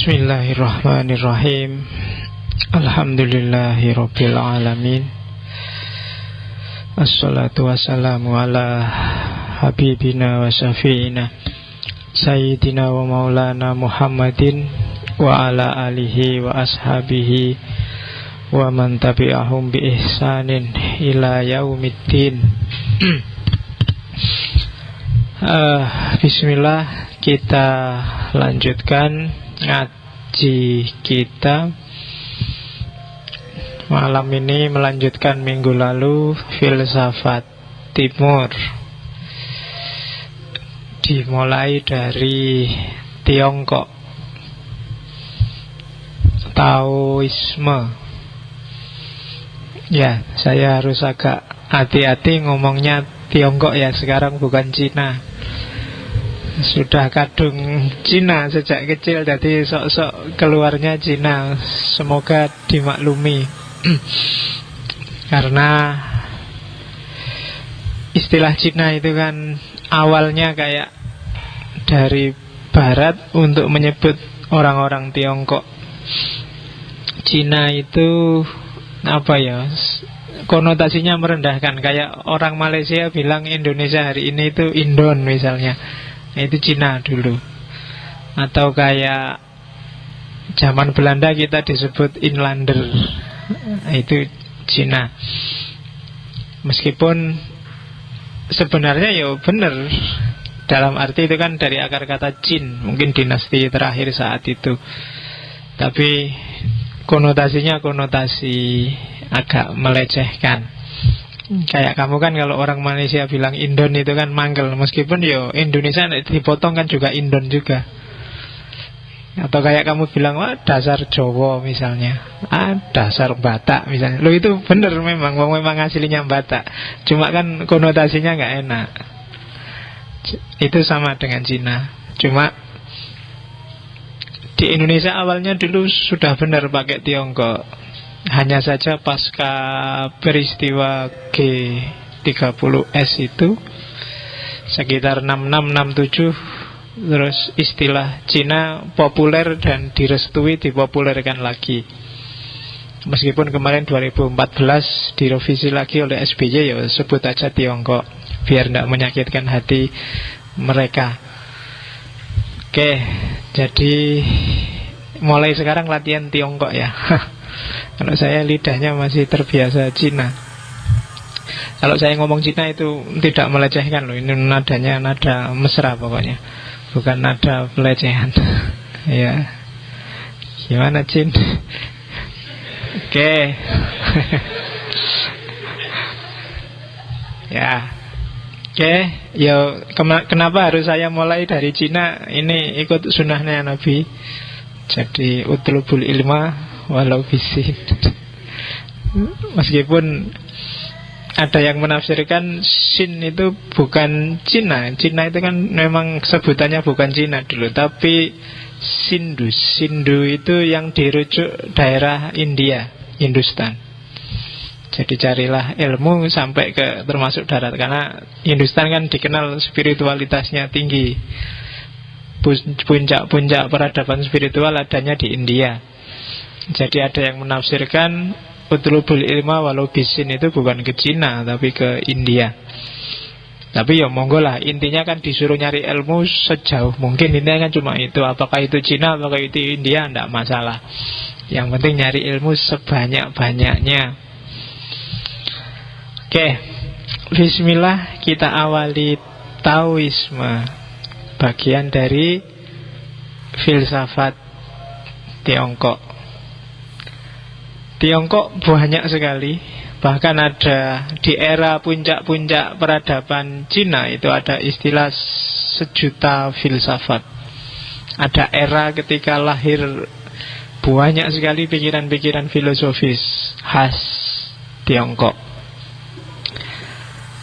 Bismillahirrahmanirrahim. Alhamdulillahirabbil alamin. Assalatu wassalamu ala habibina wa syafi'ina sayyidina wa maulana Muhammadin wa ala alihi wa ashabihi wa man tabi'ahum bi ihsanin ila yaumiddin. Bismillah, kita lanjutkan ngaji kita. Malam ini melanjutkan minggu lalu filsafat timur, dimulai dari Tiongkok, Taoisme. Ya, saya harus agak hati-hati ngomongnya Tiongkok ya sekarang, bukan Cina. Sudah kadung Cina sejak kecil, jadi sok-sok keluarnya Cina. Semoga dimaklumi. Karena istilah Cina itu kan awalnya kayak dari Barat untuk menyebut orang-orang Tiongkok. Cina itu apa ya, konotasinya merendahkan. Kayak orang Malaysia bilang Indonesia hari ini itu Indon misalnya, itu Cina dulu. Atau kayak zaman Belanda kita disebut Inlander, itu Cina. Meskipun sebenarnya ya benar, dalam arti itu kan dari akar kata Qin, mungkin dinasti terakhir saat itu. Tapi konotasinya konotasi agak melecehkan. Kayak kamu kan kalau orang Malaysia bilang Indon itu kan manggel, meskipun yo Indonesia dipotong kan juga Indon juga. Atau kayak kamu bilang, wah dasar Jawa misalnya, dasar Batak misalnya. Lo itu bener memang aslinya Batak, cuma kan konotasinya nggak enak. Itu sama dengan Cina. Cuma di Indonesia awalnya dulu sudah benar pakai Tiongkok. Hanya saja pasca peristiwa G30S itu sekitar 66-67, terus istilah Cina populer dan direstui, dipopulerkan lagi. Meskipun kemarin 2014 direvisi lagi oleh SBY, ya sebut aja Tiongkok biar tidak menyakitkan hati mereka. Oke, jadi mulai sekarang latihan Tiongkok ya. Kalau saya lidahnya masih terbiasa Cina. Kalau saya ngomong Cina itu tidak melecehkan loh. Ini nadanya nada mesra pokoknya, bukan nada pelecehan. Ya, gimana Cin? Oke. Ya. Oke, ya kenapa harus saya mulai dari Cina? Ini ikut sunnahnya Nabi. Jadi utlubul ilma walau bisin. Meskipun ada yang menafsirkan Sin itu bukan Cina. Cina itu kan memang sebutannya bukan Cina dulu, tapi Sindu. Sindu itu yang dirujuk daerah India, Hindustan. Jadi carilah ilmu sampai ke termasuk darat, karena Hindustan kan dikenal spiritualitasnya tinggi. Puncak-puncak peradaban spiritual adanya di India. Jadi ada yang menafsirkan utlubul ilma walau bisin itu bukan ke Cina tapi ke India. Tapi ya monggo lah, intinya kan disuruh nyari ilmu sejauh mungkin. Intinya kan cuma itu. Apakah itu Cina, apakah itu India, tidak masalah. Yang penting nyari ilmu sebanyak-banyaknya. Oke, bismillah, kita awali Taoisme, bagian dari filsafat Tiongkok. Tiongkok banyak sekali. Bahkan ada di era puncak-puncak peradaban Cina itu ada istilah sejuta filsafat. Ada era ketika lahir banyak sekali pikiran-pikiran filosofis khas Tiongkok.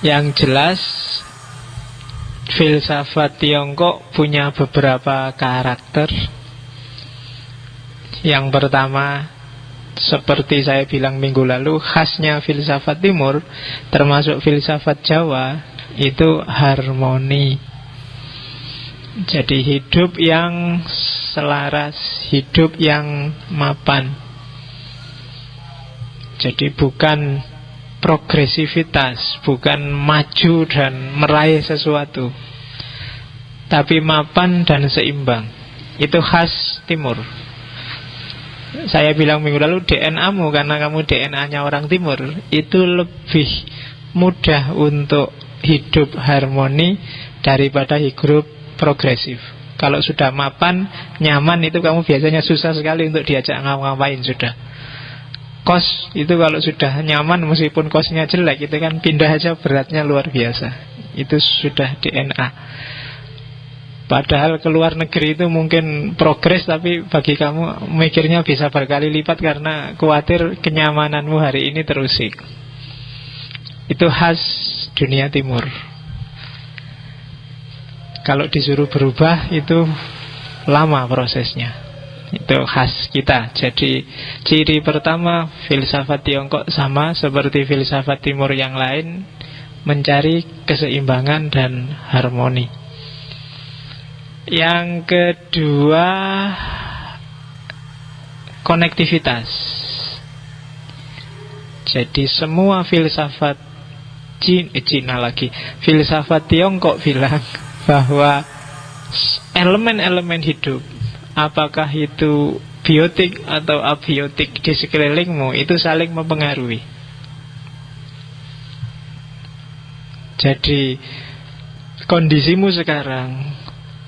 Yang jelas filsafat Tiongkok punya beberapa karakter. Yang pertama, seperti saya bilang minggu lalu, khasnya filsafat timur, termasuk filsafat Jawa, itu harmoni. Jadi hidup yang selaras, hidup yang mapan. Jadi bukan progresivitas, bukan maju dan meraih sesuatu, tapi mapan dan seimbang. Itu khas Timur. Saya bilang minggu lalu DNA-mu, karena kamu DNA-nya orang Timur, itu lebih mudah untuk hidup harmoni daripada hidup progresif. Kalau sudah mapan, nyaman, itu kamu biasanya susah sekali untuk diajak ngapa-ngapain sudah. Kos itu kalau sudah nyaman, meskipun kosnya jelek, itu kan pindah aja beratnya luar biasa. Itu sudah DNA. Padahal keluar negeri itu mungkin progres, tapi bagi kamu mikirnya bisa berkali lipat karena khawatir kenyamananmu hari ini terusik. Itu khas dunia Timur. Kalau disuruh berubah itu lama prosesnya. Itu khas kita. Jadi ciri pertama, filsafat Tiongkok sama seperti filsafat Timur yang lain, mencari keseimbangan dan harmoni. Yang kedua, konektivitas. Jadi semua filsafat Cina lagi, filsafat Tiongkok bilang bahwa elemen-elemen hidup, apakah itu biotik atau abiotik di sekelilingmu, itu saling mempengaruhi. Jadi kondisimu sekarang,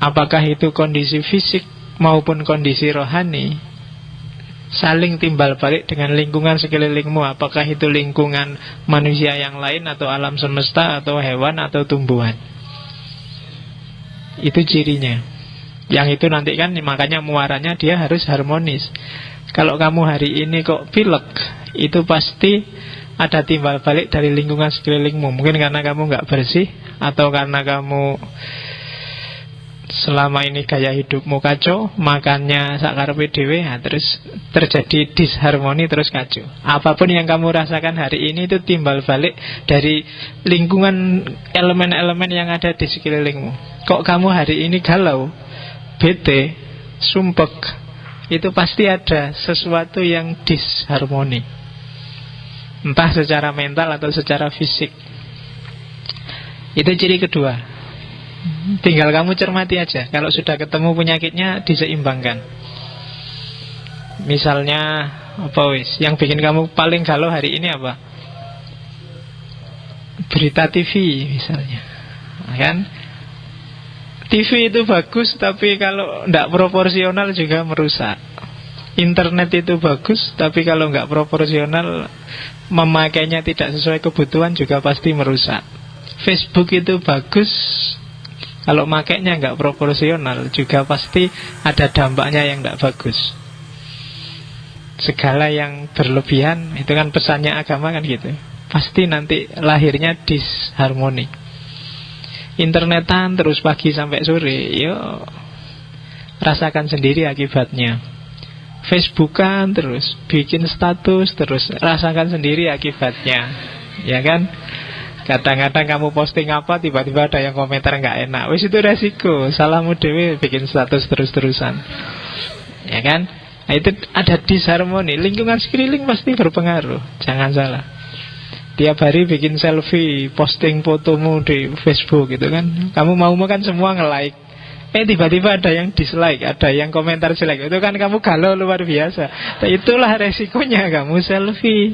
apakah itu kondisi fisik maupun kondisi rohani, saling timbal balik dengan lingkungan sekelilingmu. Apakah itu lingkungan manusia yang lain, atau alam semesta, atau hewan, atau tumbuhan. Itu cirinya. Yang itu nanti kan, makanya muaranya dia harus harmonis. Kalau kamu hari ini kok pilek, itu pasti ada timbal balik dari lingkungan sekelilingmu. Mungkin karena kamu gak bersih, atau karena kamu selama ini gaya hidupmu kacau, makannya sakarepe dhewe, terus terjadi disharmoni, terus kacau. Apapun yang kamu rasakan hari ini itu timbal balik dari lingkungan, elemen-elemen yang ada di sekelilingmu. Kok kamu hari ini galau, bete, sumpek, itu pasti ada sesuatu yang disharmoni, entah secara mental atau secara fisik. Itu ciri kedua. Tinggal kamu cermati aja. Kalau sudah ketemu penyakitnya, diseimbangkan. Misalnya apa wis, yang bikin kamu paling galau hari ini apa? Berita TV misalnya, kan? TV itu bagus, tapi kalau tidak proporsional juga merusak. Internet itu bagus, tapi kalau nggak proporsional, memakainya tidak sesuai kebutuhan juga pasti merusak. Facebook itu bagus, kalau makainya nggak proporsional juga pasti ada dampaknya yang nggak bagus. Segala yang berlebihan, itu kan pesannya agama kan gitu, pasti nanti lahirnya disharmoni. Internetan terus pagi sampai sore, yo rasakan sendiri akibatnya. Facebookan terus, bikin status terus, rasakan sendiri akibatnya, ya kan? Kadang-kadang kamu posting apa, tiba-tiba ada yang komentar nggak enak. Wis itu resiko, salahmu dewe bikin status terus-terusan, ya kan? Nah, itu ada disharmoni. Lingkungan sekeliling pasti berpengaruh, jangan salah. Tiap hari bikin selfie, posting fotomu di Facebook gitu kan, kamu mau kan semua nge-like, tiba-tiba ada yang dislike, ada yang komentar jelek, itu kan kamu galau luar biasa. Nah, itulah resikonya kamu selfie.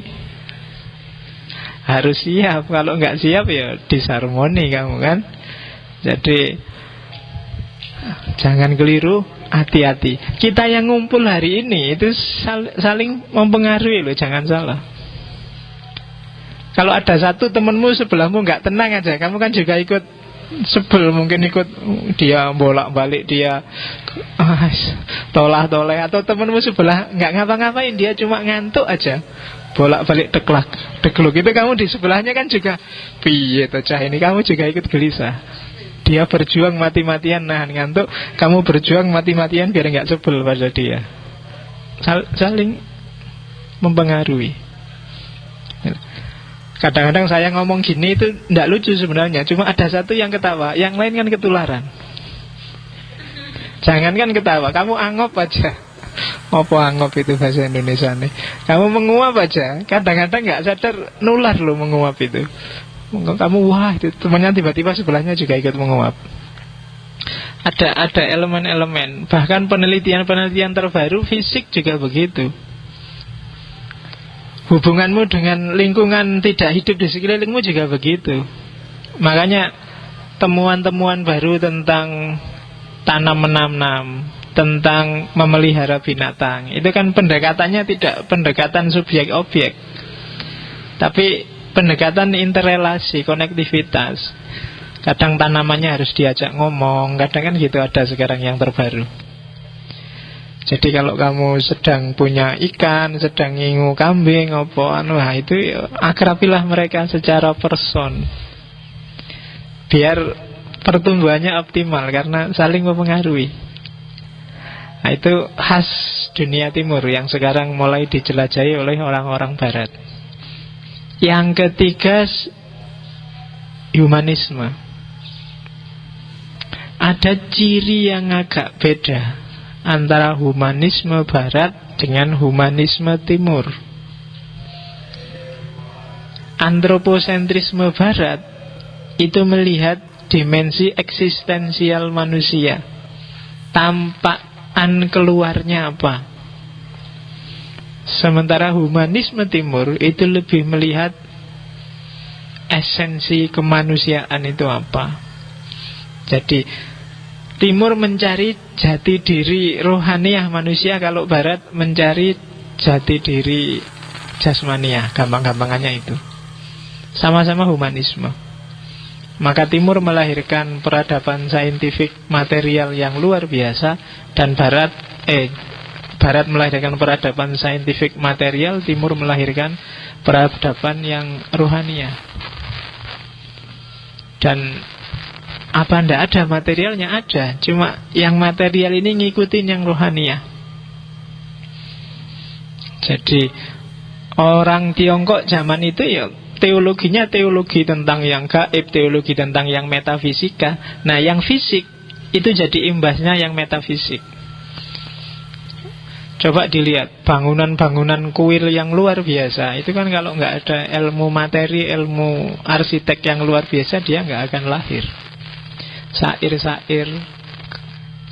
Harus siap, kalau nggak siap ya disharmoni kamu kan. Jadi jangan keliru, hati-hati. Kita yang ngumpul hari ini itu saling mempengaruhi loh, jangan salah. Kalau ada satu temenmu sebelahmu nggak tenang aja, kamu kan juga ikut sebel, mungkin ikut dia bolak-balik, dia tolah-toleh. Atau temenmu sebelah nggak ngapa-ngapain, dia cuma ngantuk aja, bolak-balik degluk, itu kamu di sebelahnya kan juga piye toh cah ini, kamu juga ikut gelisah. Dia berjuang mati-matian nahan ngantuk, kamu berjuang mati-matian biar nggak sebel pada dia. Saling mempengaruhi. Kadang-kadang saya ngomong gini itu tidak lucu sebenarnya, cuma ada satu yang ketawa, yang lain kan ketularan. Jangankan ketawa, kamu angop aja. Apa angop itu bahasa Indonesia nih? Kamu menguap aja, kadang-kadang nggak sadar nular loh menguap itu. Kamu wah itu temannya tiba-tiba sebelahnya juga ikut menguap. Ada elemen-elemen. Bahkan penelitian-penelitian terbaru fisik juga begitu. Hubunganmu dengan lingkungan tidak hidup di sekelilingmu juga begitu. Makanya temuan-temuan baru tentang tanam menanam, tentang memelihara binatang, itu kan pendekatannya tidak pendekatan subjek objek, tapi pendekatan interrelasi, konektivitas. Kadang tanamannya harus diajak ngomong, kadang kan gitu ada sekarang yang terbaru. Jadi kalau kamu sedang punya ikan, sedang ngingu kambing, wah itu akrabilah mereka secara person, biar pertumbuhannya optimal karena saling mempengaruhi. Nah, itu khas dunia timur yang sekarang mulai dijelajahi oleh orang-orang barat. Yang ketiga, humanisme. Ada ciri yang agak beda antara humanisme barat dengan humanisme timur. Antroposentrisme barat itu melihat dimensi eksistensial manusia, tampakan keluarnya apa. Sementara humanisme timur itu lebih melihat esensi kemanusiaan itu apa. Jadi timur mencari jati diri rohaniah manusia, kalau barat mencari jati diri jasmaniah. Gampang-gampangannya itu sama-sama humanisme. Maka timur melahirkan peradaban saintifik material yang luar biasa, dan barat melahirkan peradaban saintifik material, timur melahirkan peradaban yang rohaniah. Dan apa ndak ada materialnya? Ada, cuma yang material ini ngikutin yang rohaniah. Jadi orang Tiongkok zaman itu ya teologinya teologi tentang yang gaib, teologi tentang yang metafisika. Nah yang fisik itu jadi imbasnya yang metafisik. Coba dilihat bangunan-bangunan kuil yang luar biasa. Itu kan kalau nggak ada ilmu materi, ilmu arsitek yang luar biasa, dia nggak akan lahir. Syair-syair,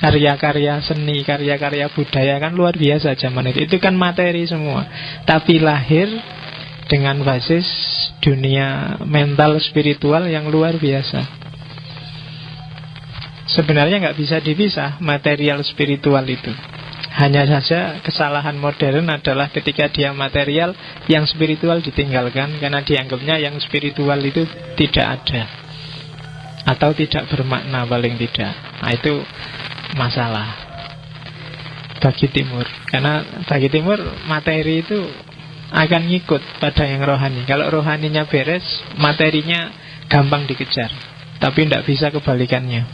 karya-karya seni, karya-karya budaya kan luar biasa zaman itu. Itu kan materi semua, tapi lahir dengan basis dunia mental spiritual yang luar biasa. Sebenarnya nggak bisa dipisah material spiritual itu. Hanya saja kesalahan modern adalah ketika dia material, yang spiritual ditinggalkan karena dianggapnya yang spiritual itu tidak ada atau tidak bermakna paling tidak. Nah itu masalah bagi timur. Karena bagi timur materi itu akan ngikut pada yang rohani. Kalau rohaninya beres, materinya gampang dikejar. Tapi tidak bisa kebalikannya.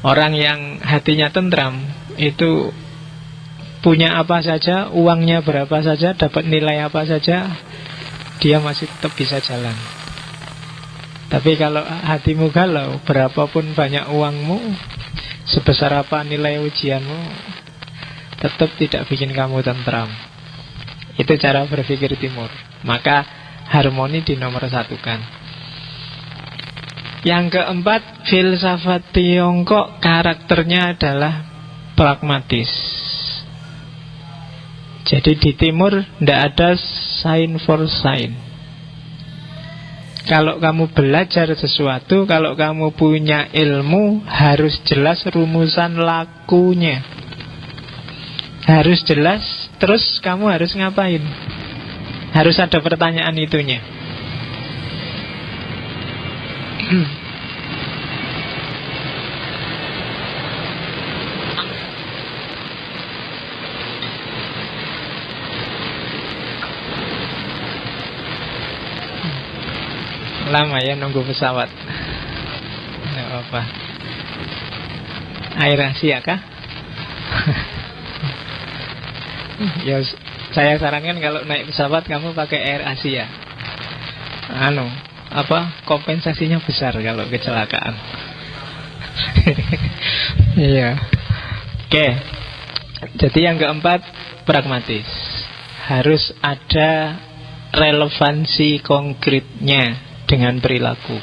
Orang yang hatinya tentram itu punya apa saja, uangnya berapa saja, dapat nilai apa saja, dia masih tetap bisa jalan. Tapi kalau hatimu galau, berapapun banyak uangmu, sebesar apa nilai ujianmu, tetap tidak bikin kamu tentram. Itu cara berpikir timur. Maka harmoni dinomorsatukan. Yang keempat, filsafat Tiongkok karakternya adalah pragmatis. Jadi di timur tidak ada sign for sign. Kalau kamu belajar sesuatu, kalau kamu punya ilmu, harus jelas rumusan lakunya. Harus jelas, terus kamu harus ngapain. Harus ada pertanyaan itunya. Lama ya nunggu pesawat. Nggak apa-apa. Air Asia kah? Ya saya sarankan kalau naik pesawat kamu pakai Air Asia. Kompensasinya besar kalau kecelakaan. Iya. Oke. Jadi yang keempat, pragmatis. Harus ada relevansi konkretnya dengan perilaku.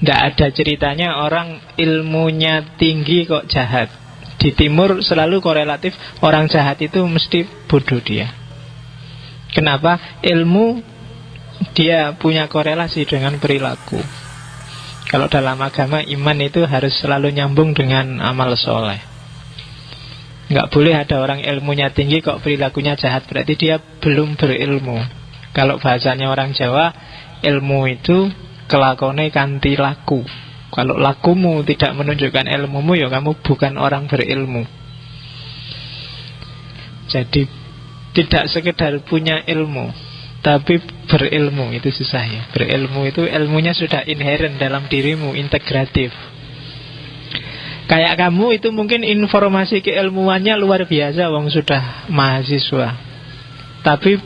Tidak ada ceritanya orang ilmunya tinggi kok jahat. Di timur selalu korelatif, orang jahat itu mesti bodoh dia. Kenapa? Ilmu dia punya korelasi dengan perilaku. Kalau dalam agama, iman itu harus selalu nyambung dengan amal soleh. Nggak boleh ada orang ilmunya tinggi kok perilakunya jahat, berarti dia belum berilmu. Kalau bahasanya orang Jawa, ilmu itu kelakone kanthi laku. Kalau lakumu tidak menunjukkan ilmumu, ya kamu bukan orang berilmu. Jadi tidak sekedar punya ilmu, tapi berilmu itu susah ya. Berilmu itu ilmunya sudah inherent dalam dirimu, integratif. Kayak kamu itu mungkin informasi keilmuannya luar biasa, wong sudah mahasiswa. Tapi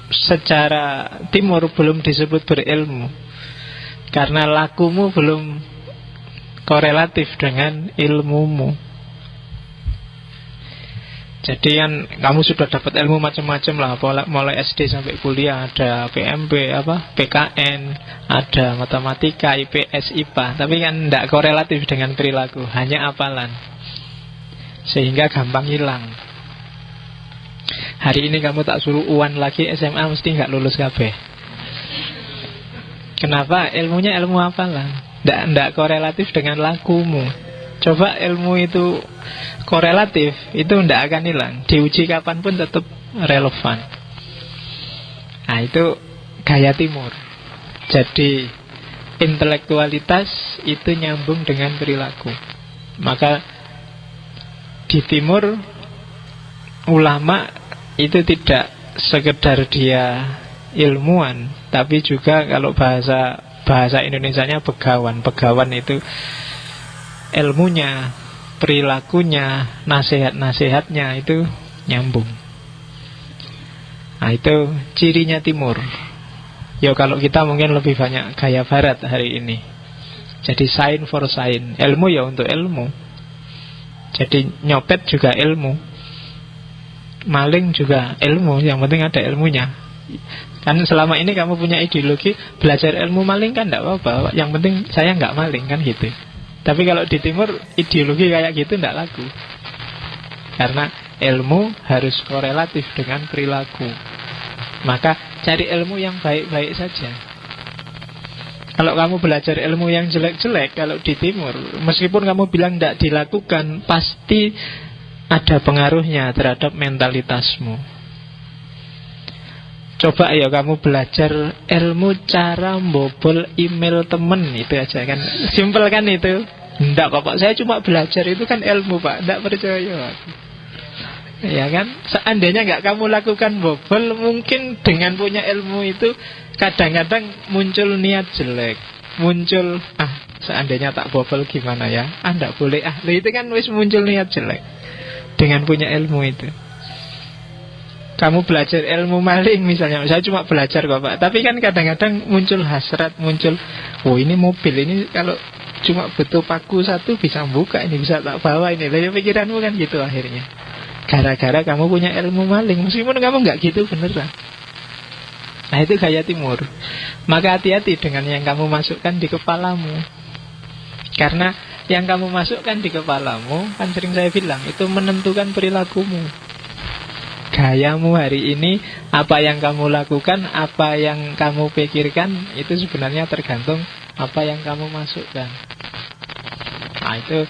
secara timur belum disebut berilmu, karena lakumu belum korelatif dengan ilmumu. Jadi kan kamu sudah dapat ilmu macam-macam lah, mulai SD sampai kuliah, ada PMB, PKN, ada matematika, IPS, IPA, tapi kan tidak korelatif dengan perilaku, hanya hafalan, sehingga gampang hilang. Hari ini kamu tak suruh UAN lagi SMA, mesti nggak lulus kabeh. Kenapa? Ilmunya ilmu hafalan, tidak korelatif dengan lakumu. Coba ilmu itu korelatif, itu tidak akan hilang. Diuji kapanpun tetap relevan. Nah itu gaya timur. Jadi intelektualitas itu nyambung dengan perilaku. Maka di timur ulama itu tidak sekedar dia ilmuwan, tapi juga kalau bahasa Indonesianya begawan. Begawan itu ilmunya, perilakunya, nasihat-nasihatnya itu nyambung. Nah itu cirinya timur. Ya kalau kita mungkin lebih banyak gaya barat hari ini. Jadi sign for sign, ilmu ya untuk ilmu. Jadi nyopet juga ilmu, maling juga ilmu, yang penting ada ilmunya. Kan selama ini kamu punya ideologi belajar ilmu maling kan tidak apa-apa, yang penting saya nggak maling kan gitu. Tapi kalau di timur ideologi kayak gitu tidak laku, karena ilmu harus korelatif dengan perilaku. Maka cari ilmu yang baik-baik saja. Kalau kamu belajar ilmu yang jelek-jelek, kalau di timur, meskipun kamu bilang tidak dilakukan, pasti ada pengaruhnya terhadap mentalitasmu. Coba ya kamu belajar ilmu cara membobol email temen, itu aja kan simpel kan itu. Enggak kok Pak, saya cuma belajar, itu kan ilmu Pak, enggak percaya. Ya kan, seandainya enggak kamu lakukan bobol, mungkin dengan punya ilmu itu kadang-kadang muncul niat jelek, muncul seandainya tak bobol gimana ya, enggak boleh itu kan wis muncul niat jelek dengan punya ilmu itu. Kamu belajar ilmu maling misalnya, saya cuma belajar kok Pak, tapi kan kadang-kadang muncul hasrat, muncul, ini mobil ini kalau cuma butuh paku satu bisa buka, ini bisa tak bawa ini. Lah pikiranmu kan gitu akhirnya, gara-gara kamu punya ilmu maling, meskipun kamu nggak gitu beneran. Nah itu gaya timur. Maka hati-hati dengan yang kamu masukkan di kepalamu, karena yang kamu masukkan di kepalamu kan sering saya bilang itu menentukan perilakumu. Gayamu hari ini, apa yang kamu lakukan, apa yang kamu pikirkan, itu sebenarnya tergantung apa yang kamu masukkan. Nah itu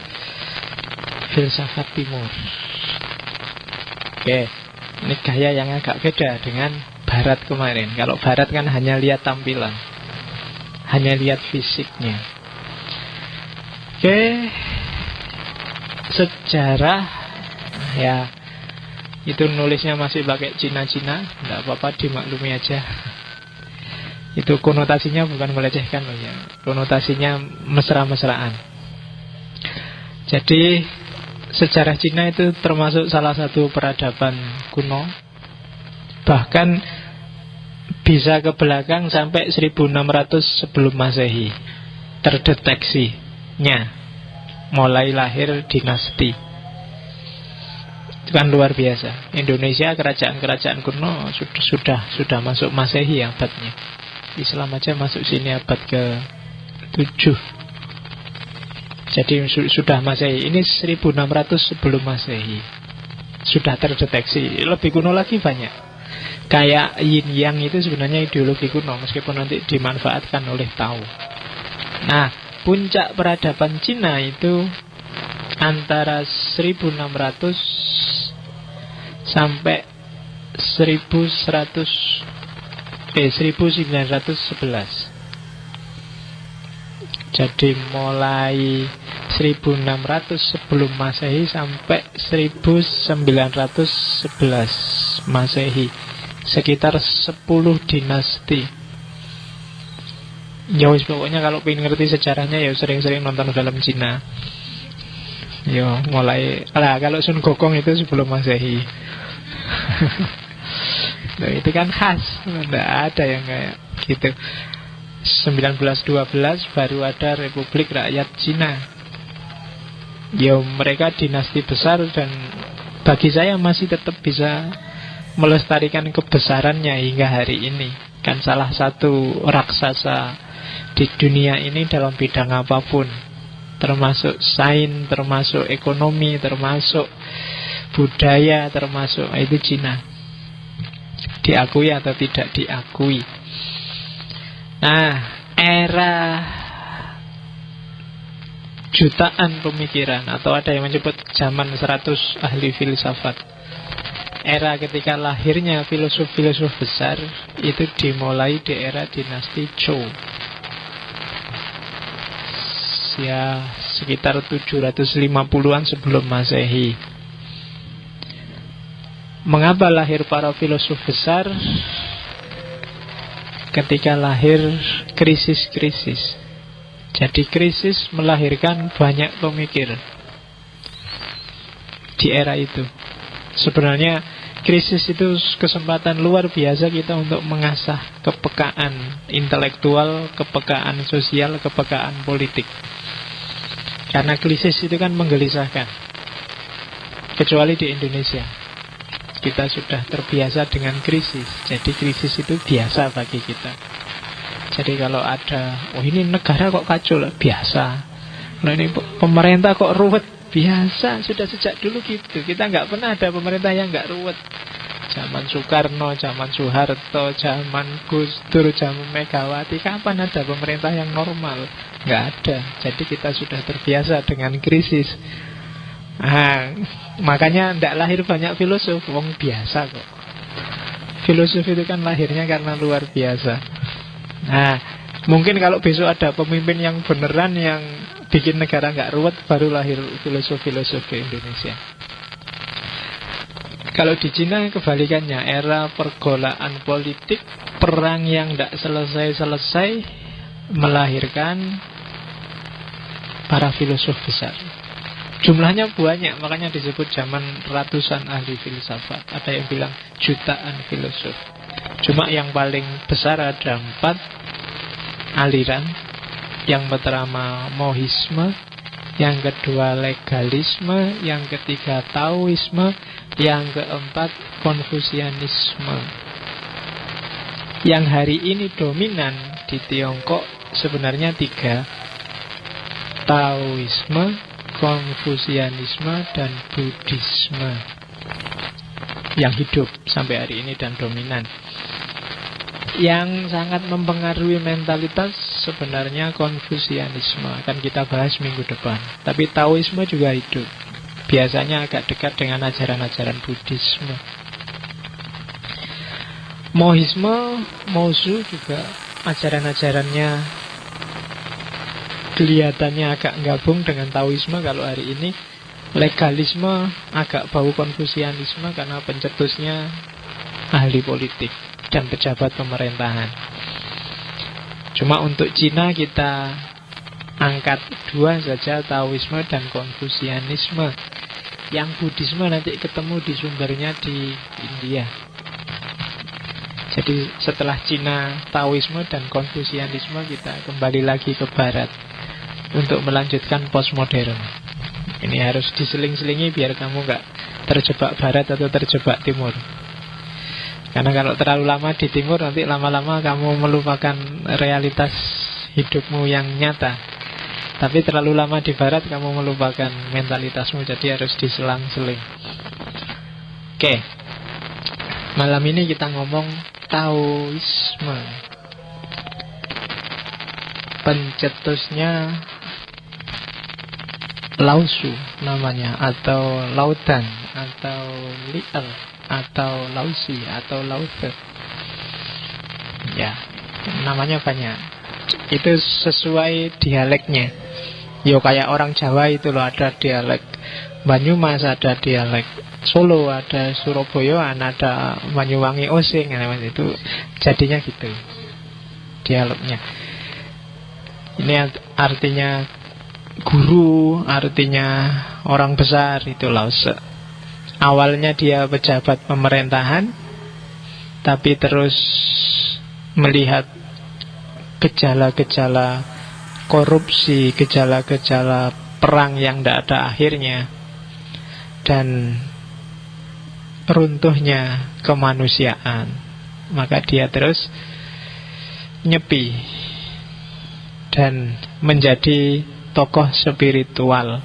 filsafat timur. Oke, ini gaya yang agak beda dengan barat kemarin. Kalau barat kan hanya lihat tampilan, hanya lihat fisiknya. Oke, sejarah ya itu nulisnya masih pakai Cina-Cina, tidak apa-apa, dimaklumi aja. Itu konotasinya bukan melecehkan loh ya, konotasinya mesra-mesraan. Jadi sejarah Cina itu termasuk salah satu peradaban kuno, bahkan bisa ke belakang sampai 1600 sebelum Masehi terdeteksinya. mulai lahir dinasti. Itu kan luar biasa. Indonesia kerajaan-kerajaan kuno sudah masuk Masehi abadnya. Islam aja masuk sini abad ke-7. Jadi sudah Masehi. Ini 1600 sebelum Masehi. Sudah terdeteksi. Lebih kuno lagi banyak. Kayak yin yang itu sebenarnya ideologi kuno, meskipun nanti dimanfaatkan oleh Tao. Nah, puncak peradaban Cina itu antara 1600 sampai 1911. Jadi mulai 1600 sebelum Masehi sampai 1911 Masehi, sekitar 10 dinasti. Ya wis, pokoknya kalau pengen ngerti sejarahnya ya sering-sering nonton film Cina. Ya mulai kalau Sun Gokong itu sebelum Masehi. Nah, itu kan khas, tidak ada yang kayak gitu. 1912 baru ada Republik Rakyat Cina. Ya mereka dinasti besar dan bagi saya masih tetap bisa melestarikan kebesarannya hingga hari ini. Kan salah satu raksasa di dunia ini dalam bidang apapun, termasuk sains, termasuk ekonomi, termasuk budaya, termasuk itu Cina. Diakui atau tidak diakui. Nah, era jutaan pemikiran, atau ada yang menyebut zaman 100 ahli filsafat, era ketika lahirnya filosof-filosof besar, itu dimulai di era dinasti Zhou. Ya, sekitar 750-an sebelum Masehi. Mengapa lahir para filosof besar? Ketika lahir krisis-krisis. Jadi krisis melahirkan banyak pemikir di era itu. Sebenarnya krisis itu kesempatan luar biasa kita untuk mengasah kepekaan intelektual, kepekaan sosial, kepekaan politik. Karena krisis itu kan menggelisahkan. Kecuali di Indonesia, kita sudah terbiasa dengan krisis. Jadi krisis itu biasa bagi kita. Jadi kalau ada, oh ini negara kok kacau lah, biasa. Nah ini pemerintah kok ruwet, biasa. Sudah sejak dulu gitu. Kita nggak pernah ada pemerintah yang nggak ruwet. Zaman Soekarno, zaman Soeharto, zaman Gus Dur, zaman Megawati, kapan ada pemerintah yang normal? Nggak ada. Jadi kita sudah terbiasa dengan krisis. Makanya tidak lahir banyak filosof, wong biasa kok. Filosof itu kan lahirnya karena luar biasa. Nah, mungkin kalau besok ada pemimpin yang beneran, yang bikin negara nggak ruwet, baru lahir filosof-filosof di Indonesia. Kalau di Cina kebalikannya, era pergolakan politik, perang yang tidak selesai-selesai, melahirkan para filosof besar. Jumlahnya banyak, makanya disebut zaman ratusan ahli filsafat. Ada yang bilang jutaan filosof. Cuma yang paling besar ada 4 aliran. Yang pertama Mohisme, yang kedua legalisme, yang ketiga Taoisme, yang keempat Konfusianisme. Yang hari ini dominan di Tiongkok sebenarnya 3: Taoisme, Konfusianisme, dan Buddhisme, yang hidup sampai hari ini dan dominan. Yang sangat mempengaruhi mentalitas sebenarnya Konfusianisme, akan kita bahas minggu depan. Tapi Taoisme juga hidup, biasanya agak dekat dengan ajaran-ajaran Buddhisme. Mohisme, Mozu juga ajaran-ajarannya kelihatannya agak gabung dengan Taoisme kalau hari ini. Legalisme agak bau Konfusianisme karena pencetusnya ahli politik dan pejabat pemerintahan. Cuma untuk Cina kita angkat 2 saja, Taoisme dan Konfusianisme. Yang Buddhisme nanti ketemu di sumbernya di India. Jadi setelah Cina, Taoisme dan Konfusianisme, kita kembali lagi ke Barat untuk melanjutkan postmodern. Ini harus diseling-selingi biar kamu nggak terjebak barat atau terjebak timur. Karena kalau terlalu lama di timur, nanti lama-lama kamu melupakan realitas hidupmu yang nyata. Tapi terlalu lama di barat, kamu melupakan mentalitasmu. Jadi harus diselang-seling. Oke, malam ini kita ngomong Taoisme. Pencetusnya Lao Tzu namanya, atau Lao Dan, atau Li'er, atau Lao Tzu, atau Lao Tzu. Ya, namanya banyak. Itu sesuai dialeknya. Yo kayak orang Jawa itu loh, ada dialek Banyumas, ada dialek Solo, ada Surabaya, ada Banyuwangi Osing. Itu jadinya gitu dialognya. Ini artinya guru, artinya orang besar, itu Lao Tzu. Awalnya dia pejabat pemerintahan, tapi terus melihat gejala-gejala korupsi, gejala-gejala perang yang tidak ada akhirnya, dan runtuhnya kemanusiaan. Maka dia terus nyepi dan menjadi tokoh spiritual.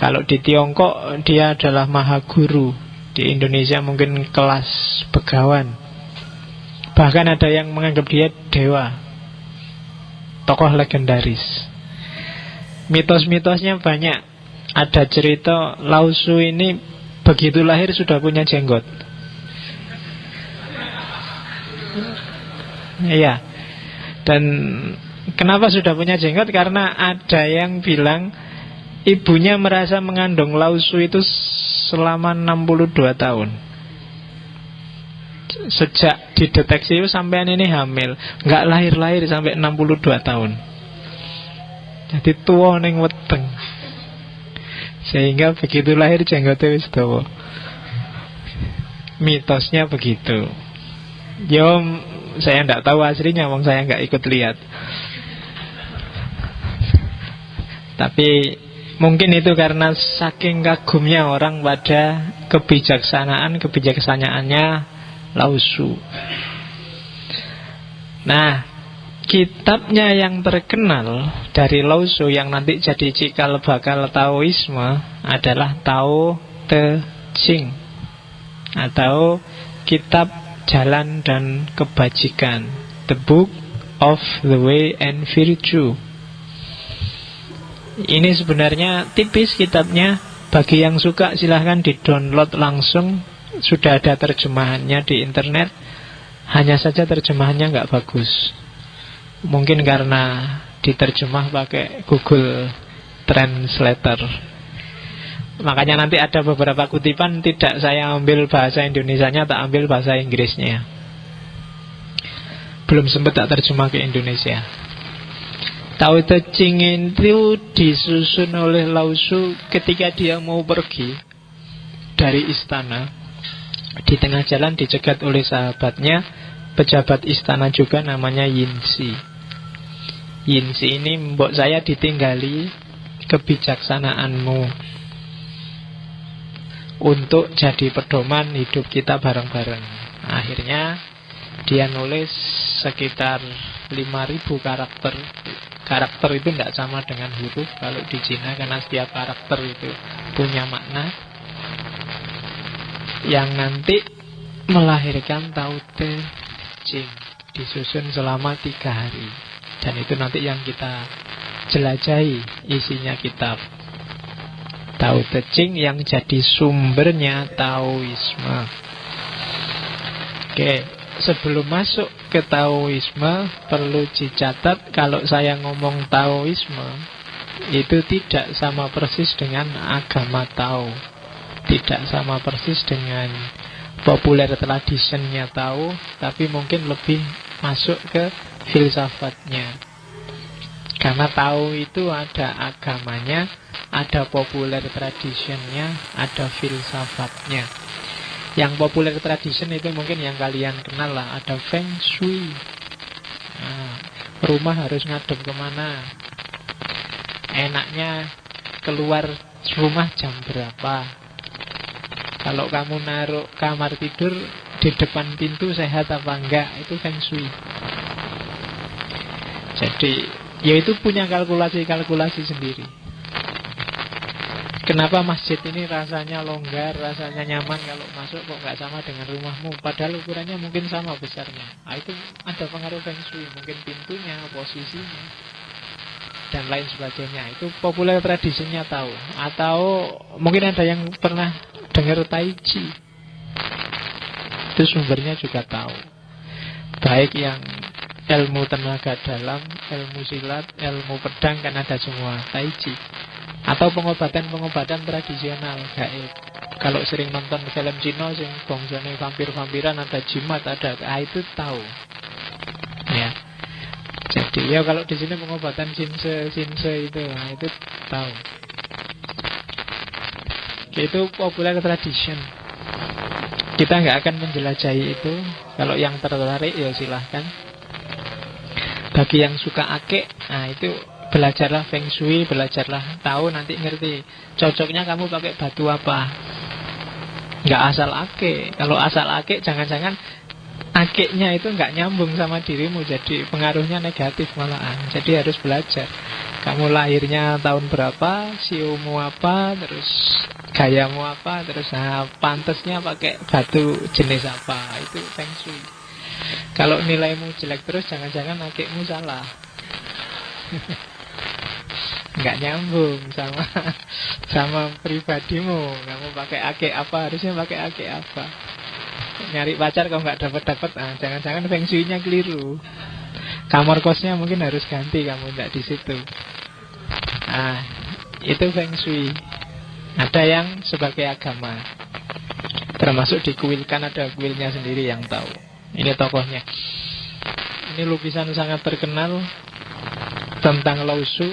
Kalau di Tiongkok dia adalah maha guru, di Indonesia mungkin kelas begawan. Bahkan ada yang menganggap dia dewa, tokoh legendaris. Mitos-mitosnya banyak. Ada cerita Lao Tzu ini begitu lahir sudah punya jenggot. Iya. Dan kenapa sudah punya jenggot? Karena ada yang bilang ibunya merasa mengandung Lao Tzu itu selama 62 tahun. Sejak dideteksi sampean ini hamil, nggak lahir-lahir sampai 62 tahun. Jadi tua ning weteng. Sehingga begitu lahir jenggotnya wis dawa. Mitosnya begitu. Saya nggak tahu aslinya, wong saya nggak ikut lihat. Tapi mungkin itu karena saking kagumnya orang pada kebijaksanaannya Lao Tzu. Nah, kitabnya yang terkenal dari Lao Tzu yang nanti jadi cikal bakal Taoisme adalah Tao Te Ching, atau Kitab Jalan dan Kebajikan, The Book of the Way and Virtue. Ini sebenarnya tipis kitabnya. Bagi yang suka silahkan di-download langsung. Sudah ada terjemahannya di internet. Hanya saja terjemahannya nggak bagus. Mungkin karena diterjemah pakai Google Translator. Makanya nanti ada beberapa kutipan tidak saya ambil bahasa Indonesianya, tak ambil bahasa Inggrisnya. Belum sempat tak terjemah ke Indonesia. Tao Te Ching itu disusun oleh Lao Tzu ketika dia mau pergi dari istana. Di tengah jalan dicegat oleh sahabatnya, pejabat istana juga, namanya Yin Xi. Yin Xi ini, mbok saya ditinggali kebijaksanaanmu untuk jadi pedoman hidup kita bareng-bareng. Akhirnya dia nulis sekitar 5.000 karakter. Karakter itu tidak sama dengan huruf kalau di Cina, karena setiap karakter itu punya makna yang nanti melahirkan Tao Te Ching. Disusun selama 3 hari. Dan itu nanti yang kita jelajahi isinya kitab Tao Te Ching yang jadi sumbernya Taoisme. Oke, sebelum masuk ke Taoisme perlu dicatat kalau saya ngomong Taoisme itu tidak sama persis dengan agama Tao, tidak sama persis dengan populer traditionnya Tao, tapi mungkin lebih masuk ke filsafatnya. Karena Tao itu ada agamanya, ada populer traditionnya, ada filsafatnya. Yang populer tradition itu mungkin yang kalian kenal lah, ada Feng Shui. Nah, rumah harus ngadep kemana, enaknya keluar rumah jam berapa. Kalau kamu naruh kamar tidur di depan pintu sehat apa enggak, itu feng shui. Jadi ya itu punya kalkulasi-kalkulasi sendiri. Kenapa masjid ini rasanya longgar, rasanya nyaman kalau masuk, kok nggak sama dengan rumahmu? Padahal ukurannya mungkin sama besarnya. Itu ada pengaruh feng shui. Mungkin pintunya, posisinya, dan lain sebagainya. Itu populer tradisinya tahu. Atau mungkin ada yang pernah dengar tai chi. Itu sumbernya juga tahu. Baik yang ilmu tenaga dalam, ilmu silat, ilmu pedang, kan ada semua tai chi. Atau pengobatan-pengobatan tradisional gaib. Kalau sering nonton film Cina sing bangsane vampir-vampiran, ada jimat, ada itu tahu. Ya. Jadi ya kalau di sini pengobatan sinse itu tahu. Itu populer tradition. Kita nggak akan menjelajahi itu. Kalau yang tertarik ya silahkan. Bagi yang suka akik, nah itu belajarlah feng shui, belajarlah tahu, nanti ngerti cocoknya kamu pakai batu apa. Nggak asal akik. Kalau asal akik, jangan-jangan akiknya itu nggak nyambung sama dirimu, jadi pengaruhnya negatif malahan. Jadi harus belajar. Kamu lahirnya tahun berapa, siomu apa, terus gayamu apa, terus pantasnya pakai batu jenis apa. Itu feng shui. Kalau nilaimu jelek terus, jangan-jangan akikmu salah. Nggak nyambung sama pribadimu. Kamu pakai akik apa, harusnya pakai akik apa. Nyari pacar kok nggak dapat, jangan-jangan feng shui-nya keliru. Kamar kosnya mungkin harus ganti, kamu nggak di situ. Itu feng shui. Ada yang sebagai agama, termasuk di kuil, kan ada kuilnya sendiri yang tahu. Ini tokohnya. Ini lukisan sangat terkenal tentang Lao Tzu.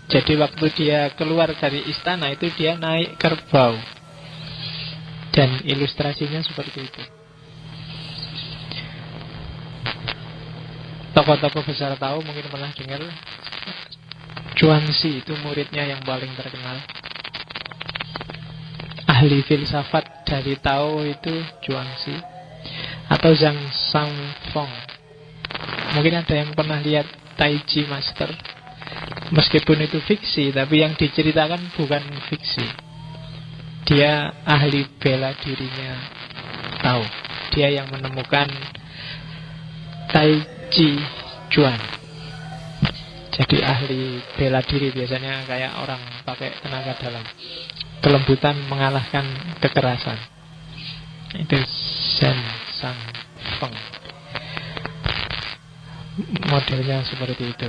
Jadi waktu dia keluar dari istana itu dia naik kerbau. Dan ilustrasinya seperti itu. Tokoh-tokoh besar tahu, mungkin pernah dengar. Chuangzi itu muridnya yang paling terkenal. Ahli filsafat dari Tao itu Chuangzi. Atau Zhang Shangfeng. Mungkin ada yang pernah lihat Tai Chi Master. Meskipun itu fiksi, tapi yang diceritakan bukan fiksi. Dia ahli bela dirinya Tao. Dia yang menemukan Tai Chi Chuan. Jadi ahli bela diri, biasanya kayak orang pakai tenaga dalam. Kelembutan mengalahkan kekerasan. Itu Zhang Shangfeng. Modelnya seperti itu.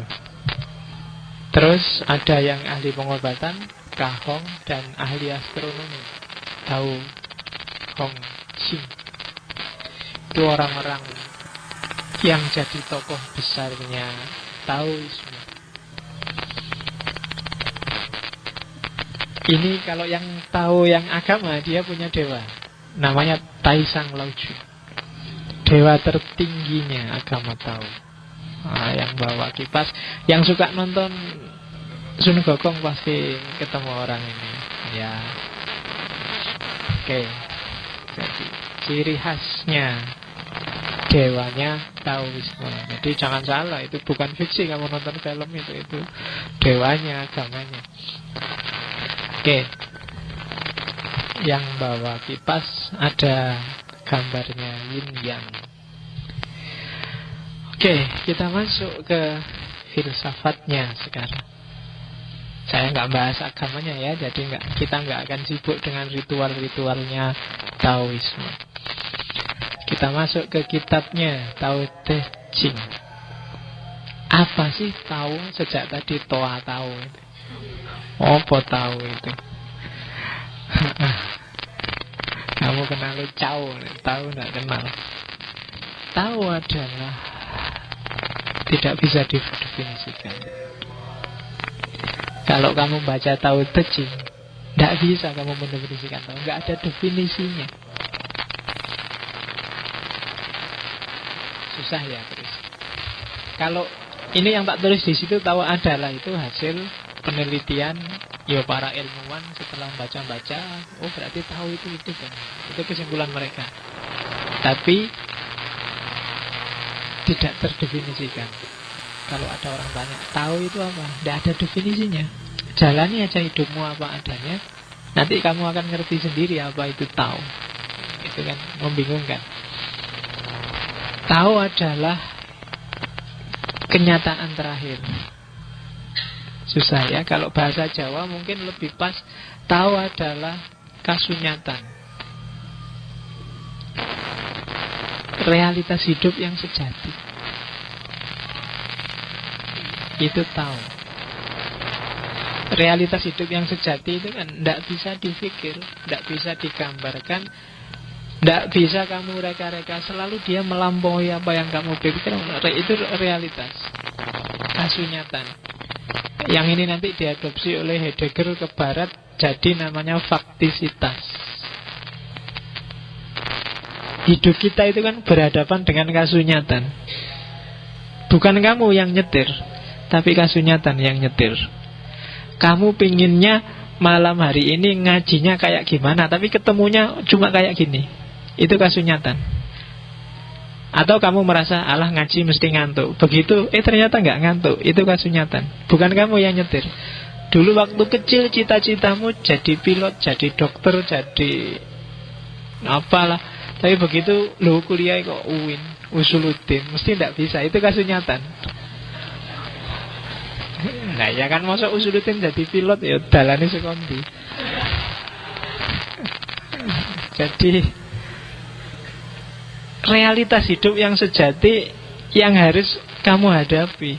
Terus ada yang ahli pengobatan, Kahong, dan ahli astronomi, Tao Hong Jing. Itu orang-orang yang jadi tokoh besarnya Taoisme. Ini kalau yang tahu yang agama, dia punya dewa, namanya Taisang Laoju. Dewa tertingginya agama Tao. Yang bawa kipas. Yang suka nonton Sun Gokong pasti ketemu orang ini. Ya. Oke. Jadi ciri khasnya dewanya Taoisme. Jadi jangan salah, itu bukan fiksi kamu nonton film itu dewanya, agamanya. Oke. Yang bawa kipas ada gambarnya Yin Yang. Oke, kita masuk ke filsafatnya sekarang. Saya nggak bahas agamanya ya, jadi kita nggak akan sibuk dengan ritual-ritualnya Taoisme. Kita masuk ke kitabnya Tao Te Ching. Apa sih Tao? Sejak tadi Toa Tao. Apa Tao itu? Kamu kenal Cao, Tao nggak kenal. Tao adalah tidak bisa didefinisikan. Kalau kamu baca Tao Te Ching, tidak bisa kamu mendefinisikan Tao. Nggak ada definisinya. Susah ya terus. Kalau ini yang tak tulis di situ, Tao adalah itu hasil penelitian Ya para ilmuwan setelah baca-baca, oh berarti tahu itu hidup kan. Itu kesimpulan mereka. Tapi tidak terdefinisikan. Kalau ada orang tanya, tahu itu apa? Tidak ada definisinya. Jalani aja hidupmu apa adanya. Nanti kamu akan ngerti sendiri apa itu tahu. Itu kan membingungkan. Tahu adalah kenyataan terakhir. Susah ya. Kalau bahasa Jawa mungkin lebih pas. Tahu adalah kasunyatan, realitas hidup yang sejati. Itu tahu. Realitas hidup yang sejati itu kan tidak bisa dipikir, tidak bisa digambarkan, tidak bisa kamu reka-reka. Selalu dia melampaui apa yang kamu pikir. Itu realitas, kasunyatan. Yang ini nanti diadopsi oleh Heidegger ke barat, jadi namanya faktisitas. Hidup kita itu kan berhadapan dengan kasunyatan. Bukan kamu yang nyetir, tapi kasunyatan yang nyetir. Kamu pinginnya malam hari ini ngajinya kayak gimana, tapi ketemunya cuma kayak gini. Itu kasunyatan. Atau kamu merasa, alah ngaji mesti ngantuk. Begitu, ternyata nggak ngantuk. Itu kasunyatan. Bukan kamu yang nyetir. Dulu waktu kecil cita-citamu jadi pilot, jadi dokter, jadi apalah. Tapi begitu lu kuliah kok UIN, Usuluddin, mesti tidak bisa. Itu kasunyatan. Nah ya kan, masa Usuluddin jadi pilot, ya dalane sekondi. Jadi realitas hidup yang sejati yang harus kamu hadapi.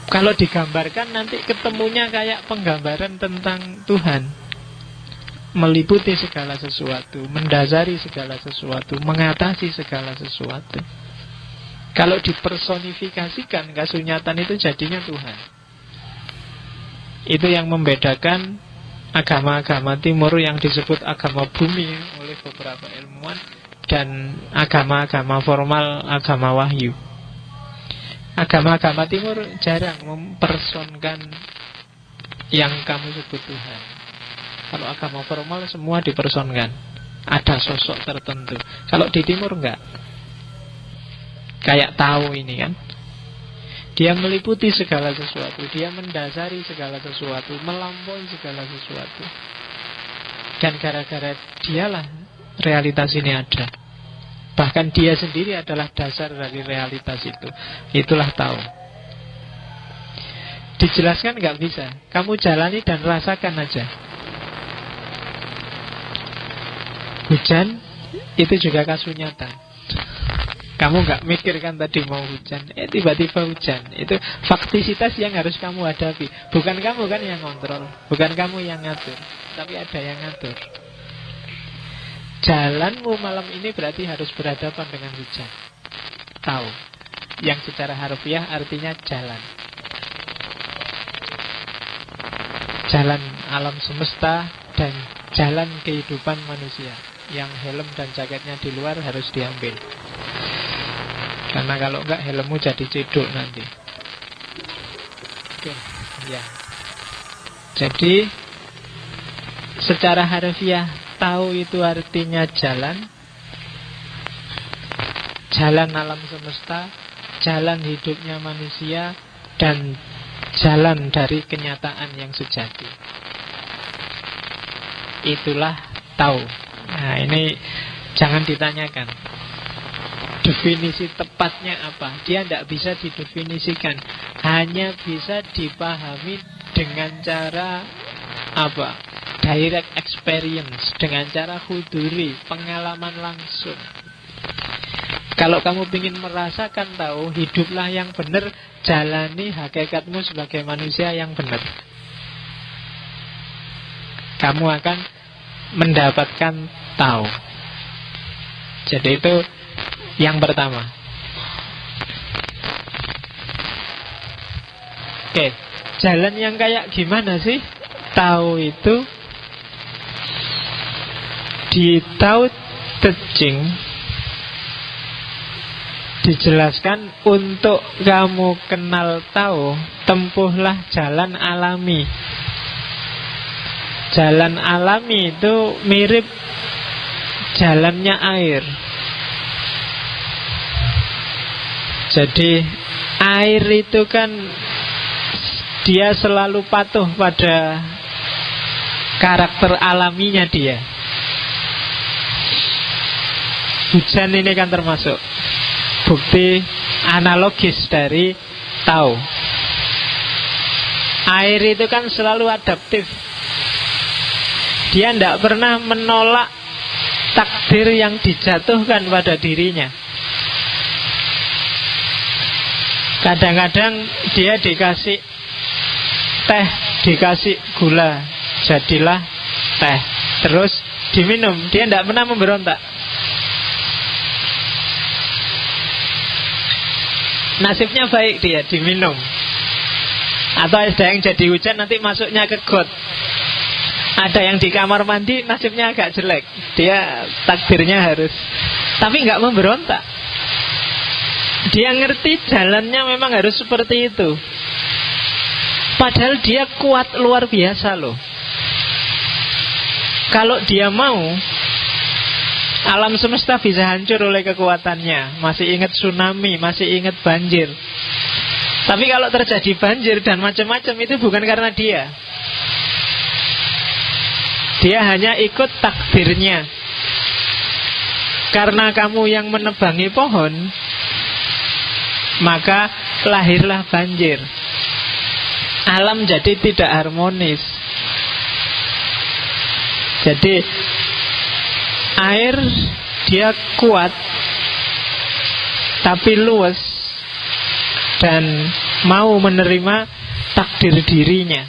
Kalau digambarkan nanti ketemunya kayak penggambaran tentang Tuhan. Meliputi segala sesuatu, mendasari segala sesuatu, mengatasi segala sesuatu. Kalau dipersonifikasikan, kasunyatan itu jadinya Tuhan. Itu yang membedakan agama-agama timur yang disebut agama bumi oleh beberapa ilmuwan dan agama-agama formal, agama wahyu. Agama-agama timur jarang mempersonkan yang kamu sebut Tuhan. Kalau agama formal semua dipersonkan, ada sosok tertentu. Kalau di timur enggak. Kayak tahu ini kan, dia meliputi segala sesuatu, dia mendasari segala sesuatu, melampaui segala sesuatu. Dan gara-gara dialah realitas ini ada. Bahkan dia sendiri adalah dasar dari realitas itu. Itulah tahu. Dijelaskan nggak bisa. Kamu jalani dan rasakan aja. Hujan itu juga kasunyatan. Kamu gak mikirkan tadi mau hujan, tiba-tiba hujan. Itu faktisitas yang harus kamu hadapi. Bukan kamu kan yang kontrol, bukan kamu yang ngatur, tapi ada yang ngatur. Jalanmu malam ini berarti harus berhadapan dengan hujan. Tahu. Yang secara harfiah artinya jalan. Jalan alam semesta dan jalan kehidupan manusia. Yang helm dan jaketnya di luar harus diambil. Karena kalau enggak helmmu jadi cedok nanti. Oke, ya. Jadi secara harfiah tahu itu artinya jalan. Jalan alam semesta, jalan hidupnya manusia, dan jalan dari kenyataan yang sejati. Itulah tahu. Nah, ini jangan ditanyakan definisi tepatnya apa. Dia tidak bisa didefinisikan, hanya bisa dipahami dengan cara apa? Direct experience, dengan cara huduri, pengalaman langsung. Kalau kamu ingin merasakan tahu, hiduplah yang benar, jalani hakikatmu sebagai manusia yang benar. Kamu akan mendapatkan tahu. Jadi itu yang pertama. Oke, jalan yang kayak gimana sih? Tahu itu di Tao Te Ching dijelaskan, untuk kamu kenal tahu, tempuhlah jalan alami. Jalan alami itu mirip jalannya air. Jadi air itu kan dia selalu patuh pada karakter alaminya dia. Hujan ini kan termasuk bukti analogis dari tahu. Air itu kan selalu adaptif. Dia tidak pernah menolak takdir yang dijatuhkan pada dirinya. Kadang-kadang dia dikasih teh, dikasih gula, jadilah teh, terus diminum. Dia tidak pernah memberontak. Nasibnya baik, dia diminum. Atau ada yang jadi hujan, nanti masuknya ke got. Ada yang di kamar mandi, nasibnya agak jelek, dia takdirnya harus, tapi nggak memberontak. Dia ngerti jalannya memang harus seperti itu. Padahal dia kuat luar biasa loh. Kalau dia mau, alam semesta bisa hancur oleh kekuatannya. Masih ingat tsunami, masih ingat banjir. Tapi kalau terjadi banjir dan macam-macam, itu bukan karena dia. Dia hanya ikut takdirnya. Karena kamu yang menebangi pohon, maka lahirlah banjir. Alam jadi tidak harmonis. Jadi air dia kuat, tapi luas, dan mau menerima takdir dirinya.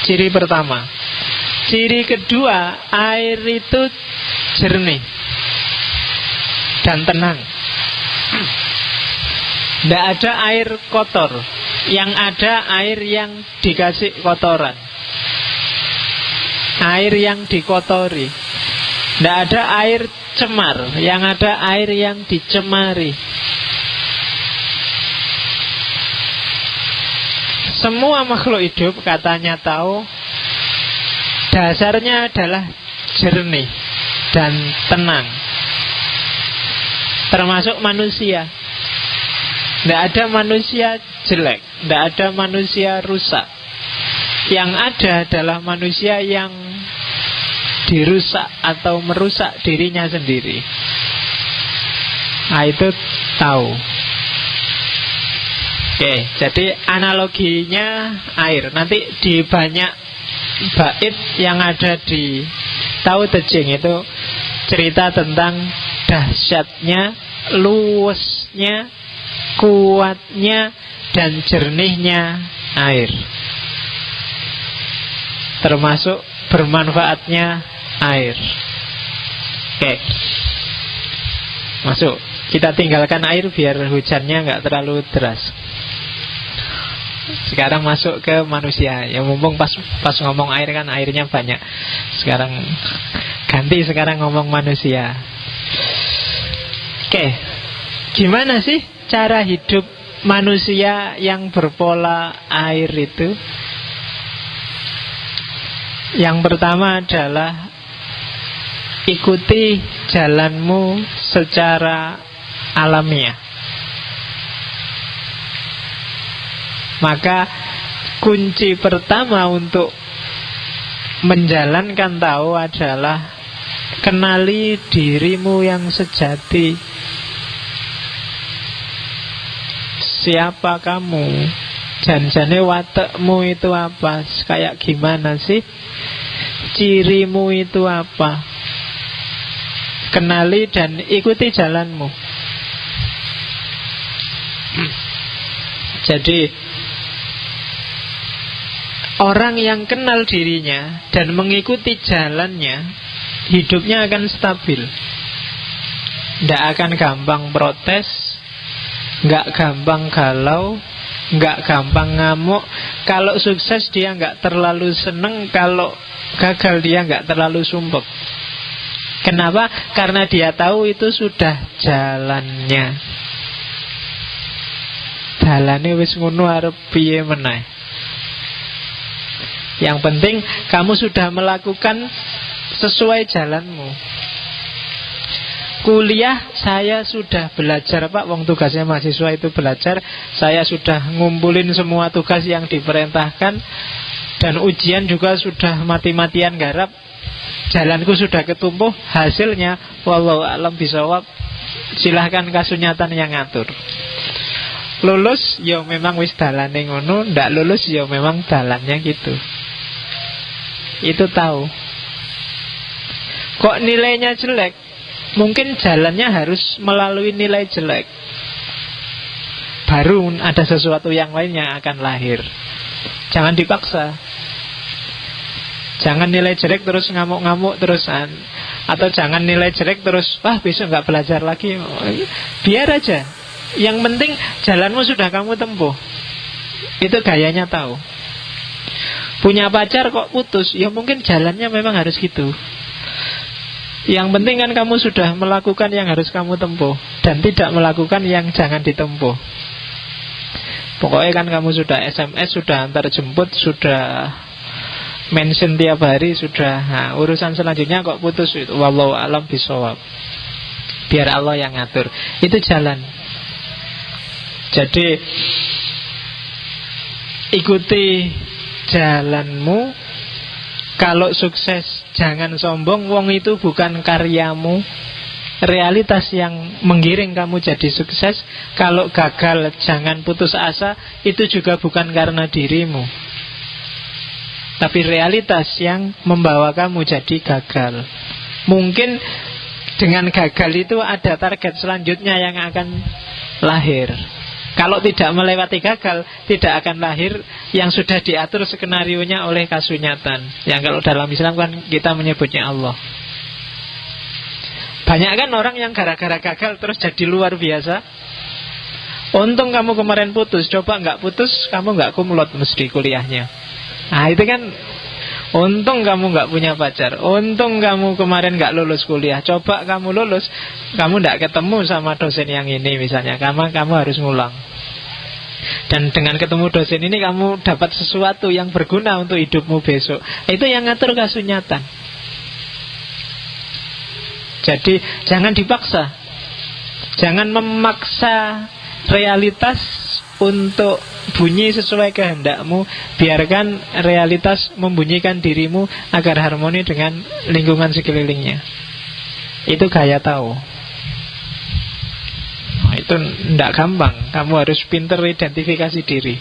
Ciri pertama. Ciri kedua, air itu jernih dan tenang. Tidak ada air kotor. Yang ada air yang dikasih kotoran, air yang dikotori. Tidak ada air cemar. Yang ada air yang dicemari. Semua makhluk hidup, katanya tahu, dasarnya adalah jernih dan tenang. Termasuk manusia. Tidak ada manusia jelek, tidak ada manusia rusak. Yang ada adalah manusia yang dirusak atau merusak dirinya sendiri. Nah, itu tahu. Oke, jadi analoginya air. Nanti di banyak bait yang ada di Tao Te Ching itu cerita tentang dahsyatnya, luasnya, kuatnya, dan jernihnya air. Termasuk bermanfaatnya air. Oke, masuk. Kita tinggalkan air biar hujannya nggak terlalu deras. Sekarang masuk ke manusia. Ya mumpung pas ngomong air kan airnya banyak. Sekarang ganti, sekarang ngomong manusia. Oke, gimana sih cara hidup manusia yang berpola air itu? Yang pertama adalah ikuti jalanmu secara alamiah. Maka kunci pertama untuk menjalankan tahu adalah kenali dirimu yang sejati. Siapa kamu? Janjane watekmu itu apa? Kayak gimana sih? Cirimu itu apa? Kenali dan ikuti jalanmu. Jadi orang yang kenal dirinya dan mengikuti jalannya, hidupnya akan stabil. Tidak akan gampang protes, nggak gampang galau, nggak gampang ngamuk. Kalau sukses dia nggak terlalu seneng, kalau gagal dia nggak terlalu sumpek. Kenapa? Karena dia tahu itu sudah jalannya. Dalane wis ngono arep piye meneh. Yang penting kamu sudah melakukan sesuai jalanmu. Kuliah saya sudah belajar Pak, wong tugasnya mahasiswa itu belajar. Saya sudah ngumpulin semua tugas yang diperintahkan. Dan ujian juga sudah mati-matian garap. Jalanku sudah ketumpuh. Hasilnya wallahu a'lam bishawab, silahkan kasunyatan yang ngatur. Lulus ya memang wis dalane ngono, ndak lulus ya memang dalannya gitu. Itu tahu. Kok nilainya jelek? Mungkin jalannya harus melalui nilai jelek, baru ada sesuatu yang lain yang akan lahir. Jangan dipaksa. Jangan nilai jelek terus ngamuk-ngamuk terusan. Atau jangan nilai jelek terus wah besok gak belajar lagi. Biar aja. Yang penting jalanmu sudah kamu tempuh. Itu gayanya tahu. Punya pacar kok putus, ya mungkin jalannya memang harus gitu. Yang penting kan kamu sudah melakukan yang harus kamu tempuh, dan tidak melakukan yang jangan ditempuh. Pokoknya kan kamu sudah SMS, sudah antar jemput, sudah mention tiap hari, sudah. Nah, urusan selanjutnya kok putus itu wallahu a'lam bishawab. Biar Allah yang ngatur. Itu jalan. Jadi ikuti jalanmu. Kalau sukses jangan sombong, wong itu bukan karyamu. Realitas yang menggiring kamu jadi sukses. Kalau gagal jangan putus asa, itu juga bukan karena dirimu, tapi realitas yang membawa kamu jadi gagal. Mungkin dengan gagal itu ada target selanjutnya yang akan lahir. Kalau tidak melewati gagal, tidak akan lahir yang sudah diatur skenarionya oleh kasunyatan. Yang kalau dalam Islam kan kita menyebutnya Allah. Banyak kan orang yang gara-gara gagal terus jadi luar biasa. Untung kamu kemarin putus, coba nggak putus, kamu nggak kumlot mesti kuliahnya. Nah itu kan untung kamu nggak punya pacar. Untung kamu kemarin nggak lulus kuliah. Coba kamu lulus, kamu nggak ketemu sama dosen yang ini misalnya. Kamu harus ngulang. Dan dengan ketemu dosen ini kamu dapat sesuatu yang berguna untuk hidupmu besok. Itu yang ngatur kasunyatan. Jadi jangan dipaksa. Jangan memaksa realitas untuk bunyi sesuai kehendakmu. Biarkan realitas membunyikan dirimu agar harmoni dengan lingkungan sekelilingnya. Itu gaya tahu. Nah, itu tidak gampang. Kamu harus pinter identifikasi diri.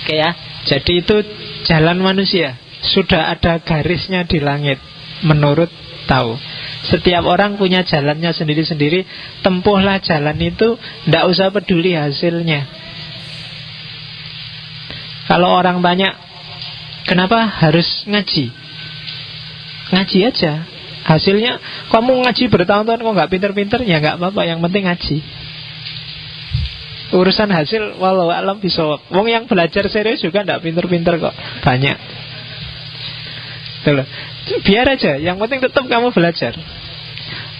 Oke ya. Jadi itu jalan manusia. Sudah ada garisnya di langit menurut tahu. Setiap orang punya jalannya sendiri-sendiri. Tempuhlah jalan itu, tidak usah peduli hasilnya. Kalau orang tanya, kenapa harus ngaji? Ngaji aja. Hasilnya, kamu ngaji bertahun-tahun kok nggak pinter-pinter, ya nggak apa-apa. Yang penting ngaji. Urusan hasil, wallahu a'lam bishawab. Wong yang belajar serius juga nggak pinter-pinter kok. Banyak. Tuh loh. Biar aja, yang penting tetap kamu belajar.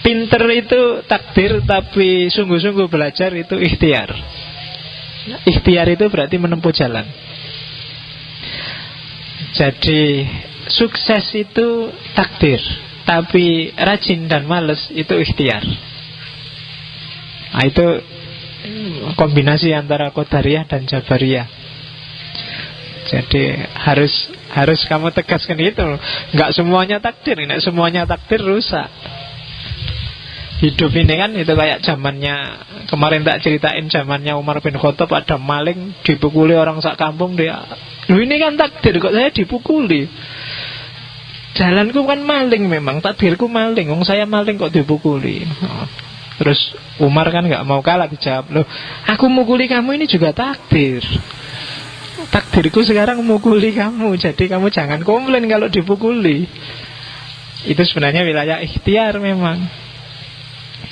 Pinter itu takdir, tapi sungguh-sungguh belajar itu ikhtiar. Ikhtiar itu berarti menempuh jalan. Jadi sukses itu takdir, tapi rajin dan malas itu ikhtiar. Nah, itu kombinasi antara Qadariyah dan Jabariyah. Jadi harus kamu tegaskan itu. Enggak semuanya takdir, enggak semuanya takdir rusak. Hidup ini kan itu kayak zamannya kemarin tak ceritain, zamannya Umar bin Khattab ada maling dipukuli orang sak kampung dia. Loh ini kan takdir kok saya dipukuli. Jalanku kan maling memang, takdirku maling. Wong saya maling kok dipukuli. Terus Umar kan enggak mau kalah, dijawab, "Loh, aku mukuli kamu ini juga takdir. Takdirku sekarang memukuli kamu, jadi kamu jangan komplain kalau dipukuli." Itu sebenarnya wilayah ikhtiar memang.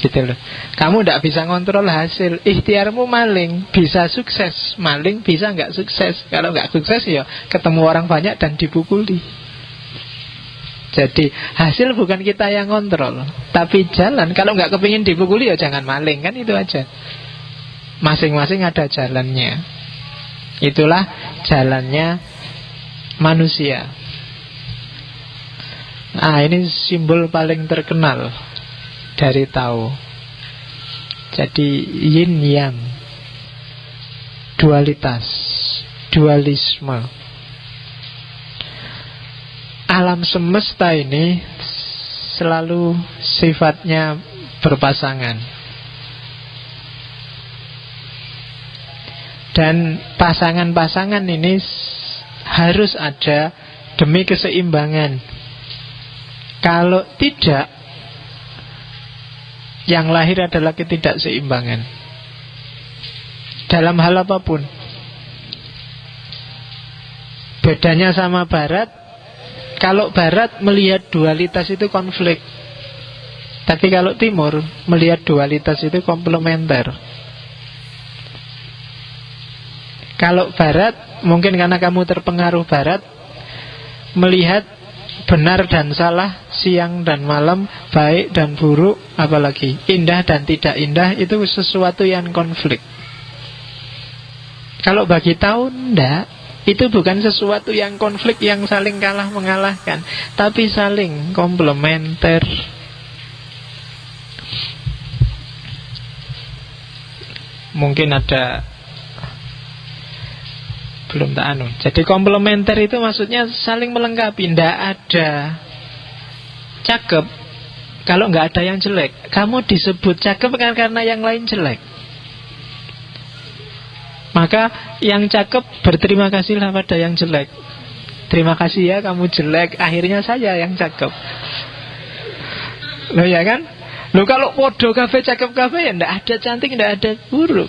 Gitu loh. Kamu tidak bisa ngontrol hasil. Ikhtiarmu maling, bisa sukses. Maling bisa nggak sukses. Kalau nggak sukses ya ketemu orang banyak dan dipukuli. Jadi hasil bukan kita yang kontrol, tapi jalan. Kalau nggak kepingin dipukuli ya jangan maling, kan itu aja. Masing-masing ada jalannya. Itulah jalannya manusia. Nah, ini simbol paling terkenal dari Tao. Jadi yin yang, dualitas, dualisme. Alam semesta ini selalu sifatnya berpasangan. Dan pasangan-pasangan ini harus ada demi keseimbangan. Kalau tidak, yang lahir adalah ketidakseimbangan dalam hal apapun. Bedanya sama Barat, kalau Barat melihat dualitas itu konflik, tapi kalau Timur melihat dualitas itu komplementer. Kalau Barat, mungkin karena kamu terpengaruh Barat, melihat benar dan salah, siang dan malam, baik dan buruk, apalagi indah dan tidak indah, itu sesuatu yang konflik. Kalau bagi Tao, enggak. Itu bukan sesuatu yang konflik, yang saling kalah mengalahkan, tapi saling komplementer. Mungkin ada belum tak anu. Jadi komplementer itu maksudnya saling melengkapi. Tidak ada cakep kalau nggak ada yang jelek. Kamu disebut cakep kan karena yang lain jelek. Maka yang cakep berterima kasihlah pada yang jelek. Terima kasih ya kamu jelek, akhirnya saya yang cakep. Loh ya kan? Loh kalau podo kafe cakep kafe ya ndak ada cantik, ndak ada buruk.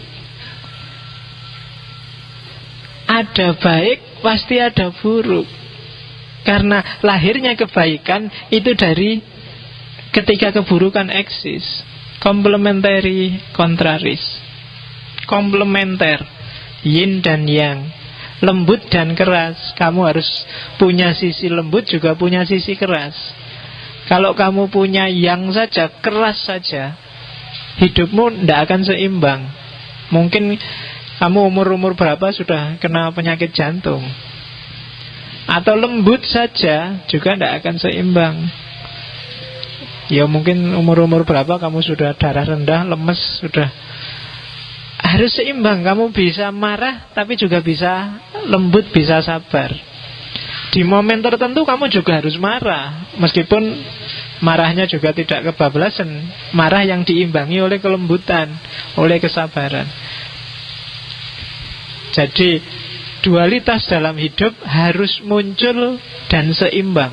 Ada baik, pasti ada buruk. Karena lahirnya kebaikan itu dari ketika keburukan eksis. Complementary contraries. Komplementer, yin dan yang, lembut dan keras. Kamu harus punya sisi lembut, juga punya sisi keras. Kalau kamu punya yang saja, keras saja, hidupmu tidak akan seimbang. Mungkin kamu umur-umur berapa sudah kena penyakit jantung. Atau lembut saja juga tidak akan seimbang. Ya mungkin umur-umur berapa kamu sudah darah rendah, lemes, sudah. Harus seimbang. Kamu bisa marah tapi juga bisa lembut, bisa sabar. Di momen tertentu kamu juga harus marah, meskipun marahnya juga tidak kebablasan. Marah yang diimbangi oleh kelembutan, oleh kesabaran. Jadi dualitas dalam hidup harus muncul dan seimbang.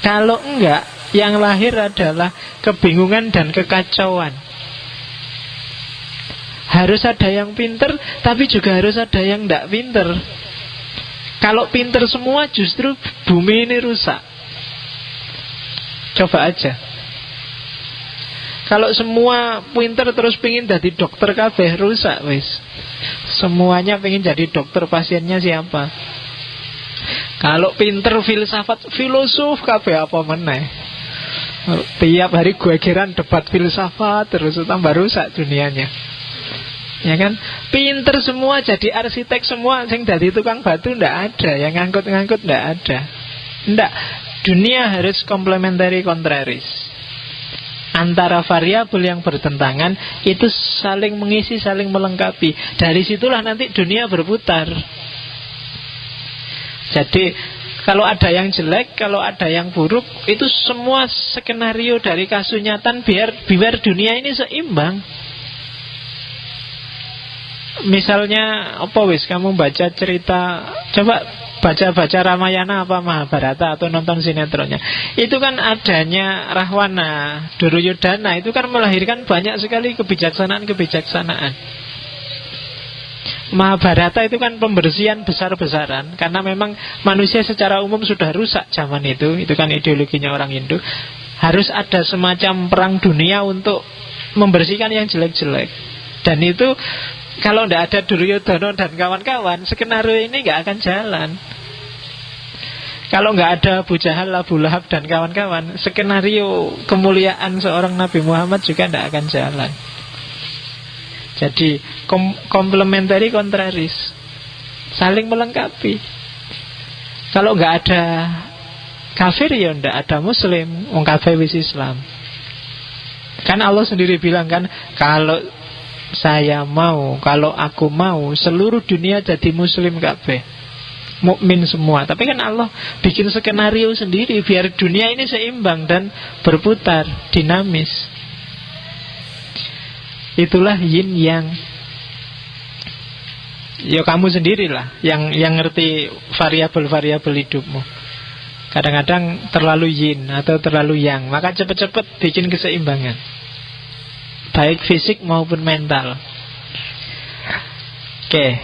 Kalau enggak, yang lahir adalah kebingungan dan kekacauan. Harus ada yang pinter, tapi juga harus ada yang enggak pinter. Kalau pinter semua justru bumi ini rusak. Coba aja. Kalau semua pinter terus pingin jadi dokter kabeh, rusak wis. Semuanya pengen jadi dokter, pasiennya siapa? Kalau pinter filsafat, filosof kabeh apa meneh. Tiap hari gue kiran debat filsafat terus, tambah rusak dunianya. Ya kan? Pinter semua jadi arsitek semua, sing jadi tukang batu ndak ada, yang ngangkut-ngangkut ndak ada. Ndak. Dunia harus complementary contraries. Antara variabel yang bertentangan itu saling mengisi, saling melengkapi. Dari situlah nanti dunia berputar. Jadi kalau ada yang jelek, kalau ada yang buruk, itu semua skenario dari kasunyatan biar dunia ini seimbang. Misalnya apa wis kamu baca cerita, coba baca-baca Ramayana apa Mahabharata atau nonton sinetronnya. Itu kan adanya Rahwana, Duryodhana, itu kan melahirkan banyak sekali kebijaksanaan-kebijaksanaan. Mahabharata itu kan pembersihan besar-besaran, karena memang manusia secara umum sudah rusak zaman itu kan ideologinya orang Hindu. Harus ada semacam perang dunia untuk membersihkan yang jelek-jelek. Dan itu kalau tidak ada Duryodhana dan kawan-kawan, skenario ini nggak akan jalan. Kalau nggak ada Abu Jahal, Abu Lahab dan kawan-kawan, skenario kemuliaan seorang Nabi Muhammad juga tidak akan jalan. Jadi komplementari kontraris, saling melengkapi. Kalau nggak ada kafir ya ndak ada muslim, wong kafir wis Islam. Kan Allah sendiri bilang kan, kalau saya mau, kalau aku mau, seluruh dunia jadi muslim kabeh, mukmin semua. Tapi kan Allah bikin skenario sendiri biar dunia ini seimbang dan berputar, dinamis. Itulah yin yang. Ya kamu sendirilah yang ngerti variabel-variabel hidupmu. Kadang-kadang terlalu yin atau terlalu yang, maka cepet-cepet bikin keseimbangan, baik fisik maupun mental. Oke.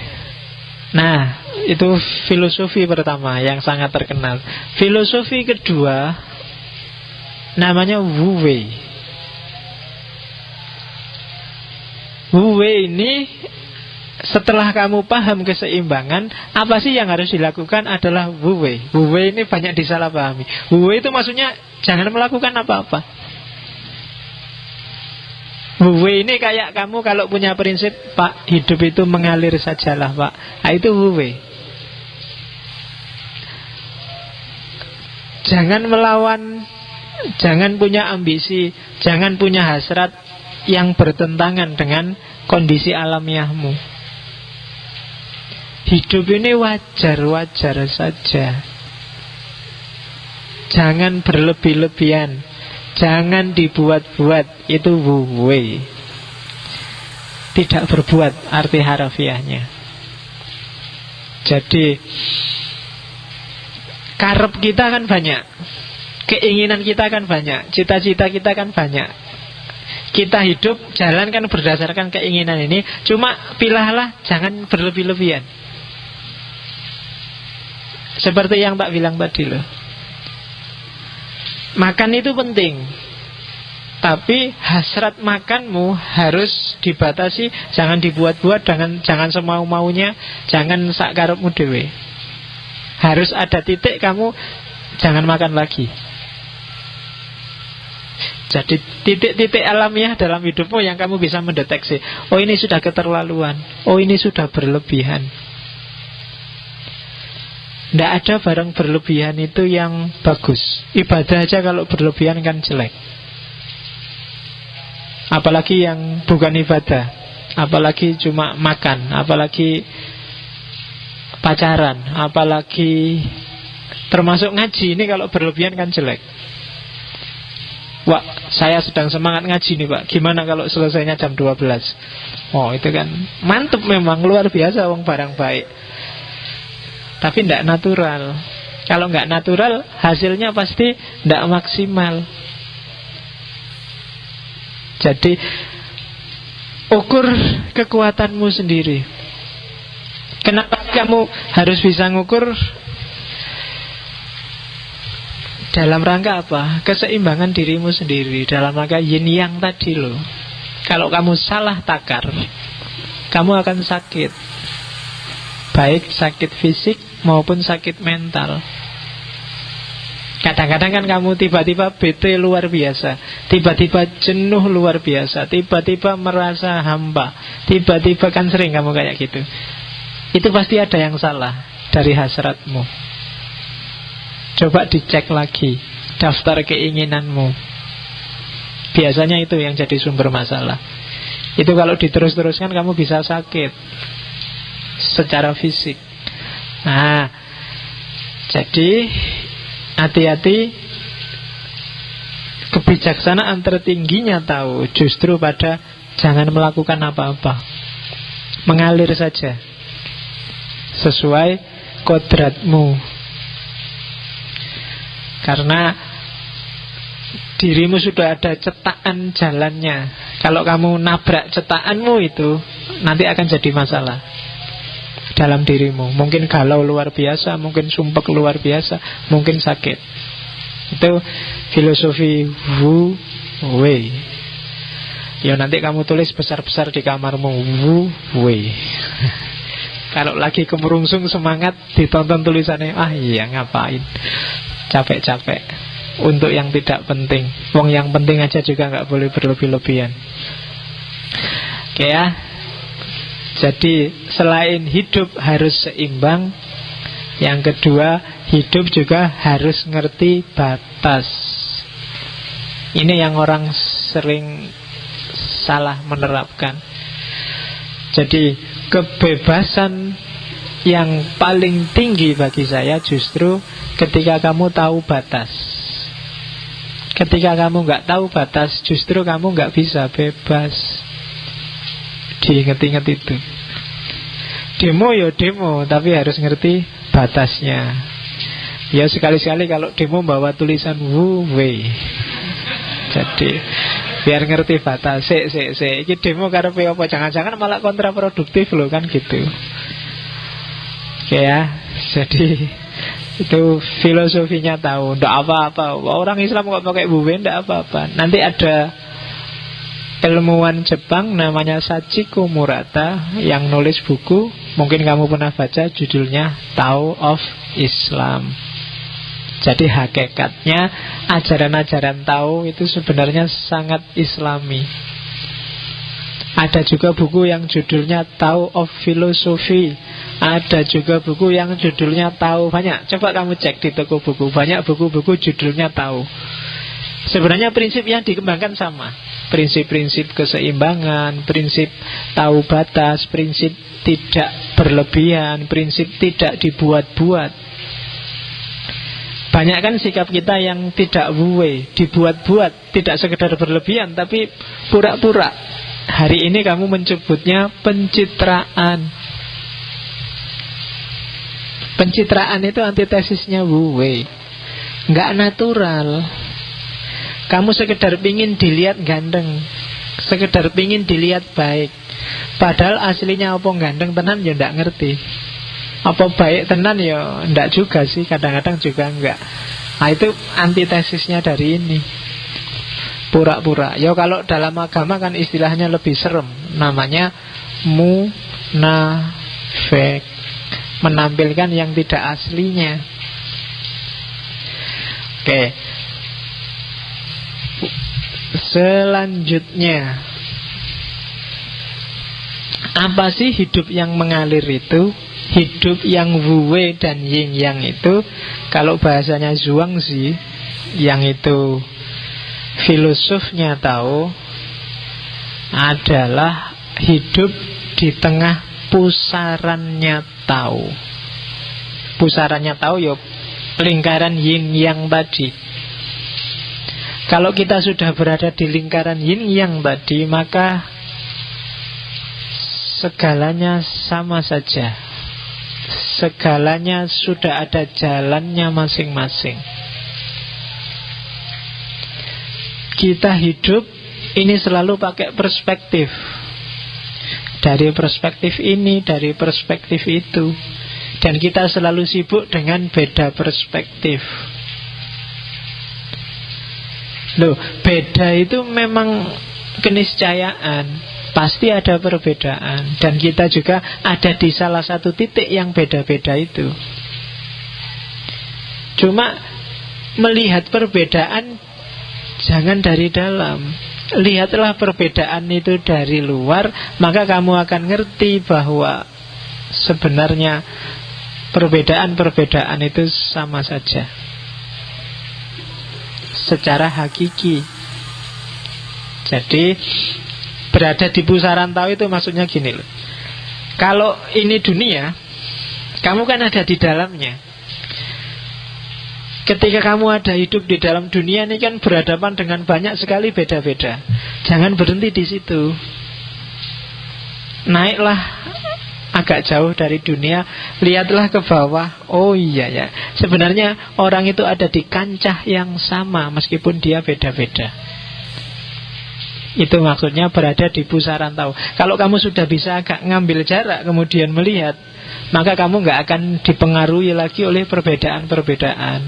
Nah, itu filosofi pertama yang sangat terkenal. Filosofi kedua namanya Wu Wei. Wu Wei ini, setelah kamu paham keseimbangan, apa sih yang harus dilakukan adalah Wu Wei. Wu Wei ini banyak disalahpahami. Wu Wei itu maksudnya jangan melakukan apa-apa. Wu Wei ini kayak kamu kalau punya prinsip, Pak, hidup itu mengalir sajalah, Pak. Nah, itu Wu Wei. Jangan melawan, jangan punya ambisi, jangan punya hasrat yang bertentangan dengan kondisi alamiahmu. Hidup ini wajar-wajar saja. Jangan berlebih-lebihan, jangan dibuat-buat. Itu Wu Wei. Tidak berbuat arti harafiahnya. Jadi karep kita kan banyak, keinginan kita kan banyak, cita-cita kita kan banyak. Kita hidup, jalan kan berdasarkan keinginan ini. Cuma pilihlah jangan berlebih-lebihan. Seperti yang tak bilang tadi loh, makan itu penting, tapi hasrat makanmu harus dibatasi. Jangan dibuat-buat, jangan semau-maunya, jangan sak karepmu dhewe. Harus ada titik kamu jangan makan lagi. Jadi titik-titik alamiah dalam hidupmu yang kamu bisa mendeteksi. Oh, ini sudah keterlaluan, oh ini sudah berlebihan. Tidak ada barang berlebihan itu yang bagus. Ibadah aja kalau berlebihan kan jelek. Apalagi yang bukan ibadah, apalagi cuma makan, apalagi pacaran, apalagi termasuk ngaji. Ini kalau berlebihan kan jelek. Wah, saya sedang semangat ngaji nih Pak, gimana kalau selesainya jam 12? Oh, itu kan mantep memang, luar biasa wong barang baik. Tapi tidak natural. Kalau nggak natural, hasilnya pasti tidak maksimal. Jadi ukur kekuatanmu sendiri. Kenapa kamu harus bisa ngukur? Dalam rangka apa? Keseimbangan dirimu sendiri. Dalam rangka yin yang tadi loh. Kalau kamu salah takar, kamu akan sakit. Baik sakit fisik maupun sakit mental. Kadang-kadang kan kamu tiba-tiba bete luar biasa, tiba-tiba jenuh luar biasa, tiba-tiba merasa hampa, tiba-tiba kan sering kamu kayak gitu. Itu pasti ada yang salah dari hasratmu. Coba dicek lagi daftar keinginanmu. Biasanya itu yang jadi sumber masalah. Itu kalau diterus-teruskan kamu bisa sakit secara fisik. Nah, jadi hati-hati. Kebijaksanaan tertingginya tahu justru pada jangan melakukan apa-apa, mengalir saja sesuai kodratmu. Karena dirimu sudah ada cetakan jalannya. Kalau kamu nabrak cetakanmu itu, nanti akan jadi masalah dalam dirimu. Mungkin galau luar biasa, mungkin sumpek luar biasa, mungkin sakit. Itu filosofi Wu Wei. Ya nanti kamu tulis besar-besar di kamarmu, Wu Wei. Kalau lagi kemerungsung semangat, ditonton tulisannya, ah iya ngapain, capek-capek untuk yang tidak penting. Wong yang penting aja juga nggak boleh berlebih-lebihan. Oke ya. Jadi selain hidup harus seimbang, yang kedua, hidup juga harus ngerti batas. Ini yang orang sering salah menerapkan. Jadi kebebasan yang paling tinggi bagi saya justru ketika kamu tahu batas. Ketika kamu nggak tahu batas, justru kamu nggak bisa bebas. Diinget-inget itu. Demo ya demo, tapi harus ngerti batasnya. Ya sekali-sekali kalau demo bawa tulisan Wu Wei. Jadi biar ngerti batas. Iki demo karepe apa? Jangan-jangan malah kontraproduktif loh, kan gitu. Oke ya. Jadi itu filosofinya tahu. Nggak apa-apa. Orang Islam kok pakai Wu Wei, nggak apa-apa. Nanti ada ilmuwan Jepang namanya Sachiko Murata yang nulis buku, mungkin kamu pernah baca, judulnya Tao of Islam. Jadi hakikatnya ajaran-ajaran Tao itu sebenarnya sangat Islami. Ada juga buku yang judulnya Tao of Philosophy. Ada juga buku yang judulnya Tao. Banyak, coba kamu cek di toko buku. Banyak buku-buku judulnya Tao. Sebenarnya prinsip yang dikembangkan sama. Prinsip-prinsip keseimbangan, prinsip tahu batas, prinsip tidak berlebihan, prinsip tidak dibuat-buat. Banyak kan sikap kita yang tidak wuwe, dibuat-buat, tidak sekedar berlebihan, tapi pura-pura. Hari ini kamu menyebutnya pencitraan. Pencitraan itu antitesisnya wuwe, nggak natural. Kamu sekedar pingin dilihat ganteng, sekedar pingin dilihat baik, padahal aslinya apa ganteng tenan ya ndak ngerti. Apa baik tenan ya ndak juga sih, kadang-kadang juga enggak. Nah itu antitesisnya dari ini, pura-pura. Ya kalau dalam agama kan istilahnya lebih serem, namanya munafik, menampilkan yang tidak aslinya. Oke. Selanjutnya, apa sih hidup yang mengalir itu? Hidup yang wuwe dan yin yang itu, kalau bahasanya Zhuangzi, yang itu filosofnya tahu, adalah hidup di tengah pusarannya tahu. Pusarannya tahu ya lingkaran yin yang tadi. Kalau kita sudah berada di lingkaran yin yang tadi, maka segalanya sama saja. Segalanya sudah ada jalannya masing-masing. Kita hidup ini selalu pakai perspektif. Dari perspektif ini, dari perspektif itu. Dan kita selalu sibuk dengan beda perspektif. Loh, beda itu memang keniscayaan. Pasti ada perbedaan. Dan kita juga ada di salah satu titik yang beda-beda itu. Cuma melihat perbedaan jangan dari dalam. Lihatlah perbedaan itu dari luar, maka kamu akan ngerti bahwa sebenarnya perbedaan-perbedaan itu sama saja secara hakiki. Jadi berada di pusaran tahu itu maksudnya gini loh. Kalau ini dunia, kamu kan ada di dalamnya. Ketika kamu ada hidup di dalam dunia ini kan berhadapan dengan banyak sekali beda-beda. Jangan berhenti di situ. Naiklah agak jauh dari dunia, lihatlah ke bawah. Oh iya ya, sebenarnya orang itu ada di kancah yang sama meskipun dia beda-beda. Itu maksudnya berada di pusaran tahu. Kalau kamu sudah bisa agak ngambil jarak kemudian melihat, maka kamu gak akan dipengaruhi lagi oleh perbedaan-perbedaan.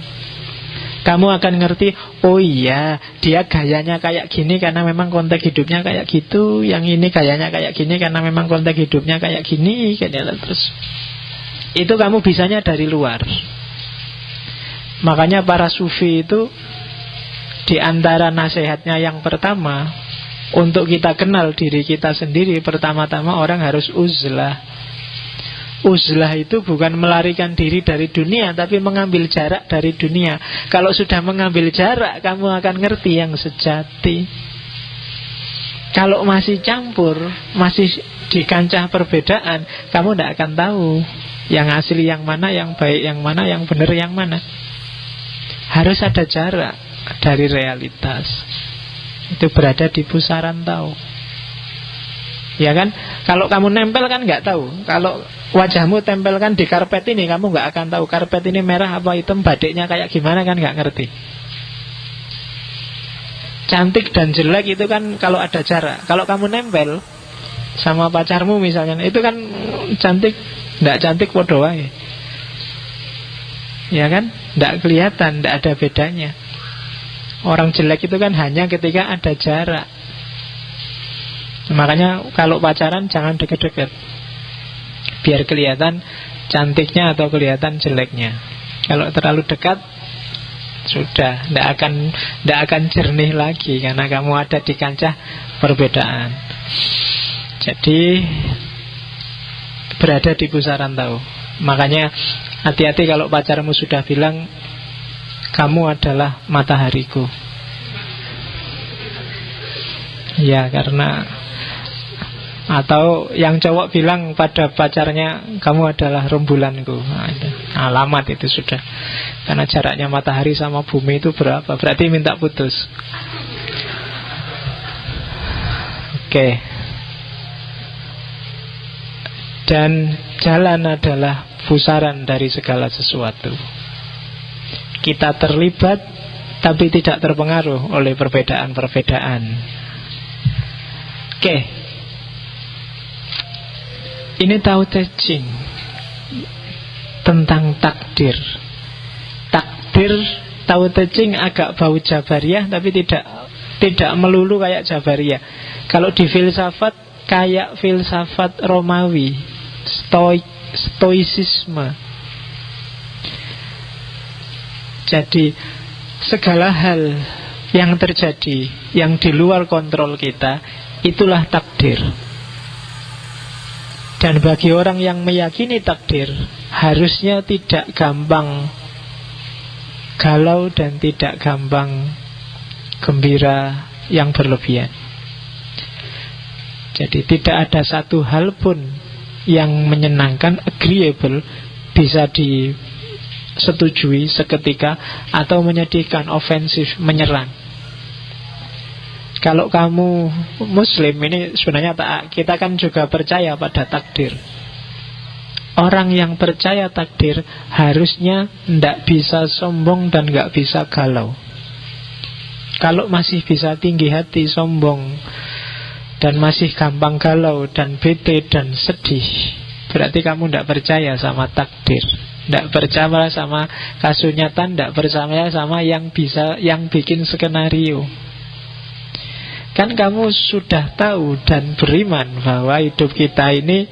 Kamu akan ngerti, oh iya, dia gayanya kayak gini karena memang konteks hidupnya kayak gitu. Yang ini gayanya kayak gini karena memang konteks hidupnya kayak gini. Terus itu kamu bisanya dari luar. Makanya para sufi itu, di antara nasihatnya yang pertama, untuk kita kenal diri kita sendiri, pertama-tama orang harus uzlah. Uzlah itu bukan melarikan diri dari dunia, tapi mengambil jarak dari dunia. Kalau sudah mengambil jarak, kamu akan ngerti yang sejati. Kalau masih campur, masih di kancah perbedaan, kamu tidak akan tahu yang asli yang mana, yang baik yang mana, yang benar yang mana. Harus ada jarak dari realitas. Itu berada di pusaran tahu. Ya kan? Kalau kamu nempel kan nggak tahu. Kalau wajahmu tempelkan di karpet ini, kamu nggak akan tahu karpet ini merah apa hitam, badiknya kayak gimana, kan nggak ngerti. Cantik dan jelek itu kan kalau ada jarak. Kalau kamu nempel sama pacarmu misalnya, itu kan cantik, nggak cantik podo wae. Ya kan? Nggak kelihatan, nggak ada bedanya. Orang jelek itu kan hanya ketika ada jarak. Makanya kalau pacaran jangan deket-deket, biar kelihatan cantiknya atau kelihatan jeleknya. Kalau terlalu dekat, sudah tidak akan jernih lagi, karena kamu ada di kancah perbedaan. Jadi berada di pusaran tahu. Makanya hati-hati kalau pacarmu sudah bilang, kamu adalah matahariku. Ya, karena, atau yang cowok bilang pada pacarnya, kamu adalah rembulanku. Nah, itu alamat itu sudah. Karena jaraknya matahari sama bumi itu berapa? Berarti minta putus. Oke. Dan jalan adalah pusaran dari segala sesuatu. Kita terlibat tapi tidak terpengaruh oleh perbedaan-perbedaan. Oke. Ini Tao Te Ching tentang takdir. Takdir Tao Te Ching agak bau Jabariyah, tapi tidak melulu kayak Jabariyah. Kalau di filsafat, kayak filsafat Romawi, stoicisme. Jadi segala hal yang terjadi, yang di luar kontrol kita, itulah takdir. Dan bagi orang yang meyakini takdir, harusnya tidak gampang galau dan tidak gampang gembira yang berlebihan. Jadi tidak ada satu hal pun yang menyenangkan, agreeable, bisa disetujui seketika, atau menyedihkan, ofensif, menyerang. Kalau kamu Muslim, ini sebenarnya kita kan juga percaya pada takdir. Orang yang percaya takdir harusnya tidak bisa sombong dan tidak bisa galau. Kalau masih bisa tinggi hati, sombong, dan masih gampang galau dan bete dan sedih, berarti kamu tidak percaya sama takdir, tidak percaya sama kasunyatan, tidak percaya sama yang bikin skenario. Kan kamu sudah tahu dan beriman bahwa hidup kita ini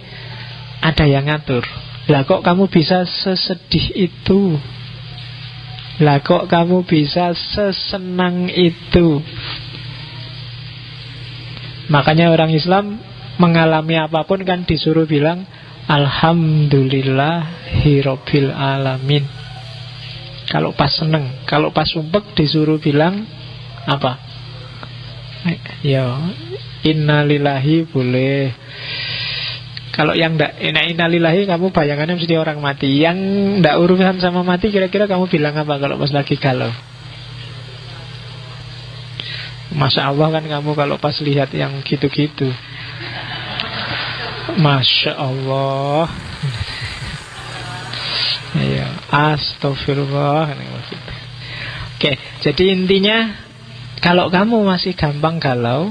ada yang ngatur. Lah kok kamu bisa sesedih itu? Lah kok kamu bisa sesenang itu? Makanya orang Islam mengalami apapun kan disuruh bilang Alhamdulillahirabbil alamin. Kalau pas seneng, kalau pas sumpek disuruh bilang apa? Ya, innalillahi boleh. Kalau yang enggak innalillahi, kamu bayangannya mesti orang mati. Yang enggak urusan sama mati, kira-kira kamu bilang apa kalau pas lagi galau? Masya Allah kan kamu kalau pas lihat yang gitu-gitu, Masya Allah. Ya, astagfirullah. Oke, jadi intinya, kalau kamu masih gampang galau,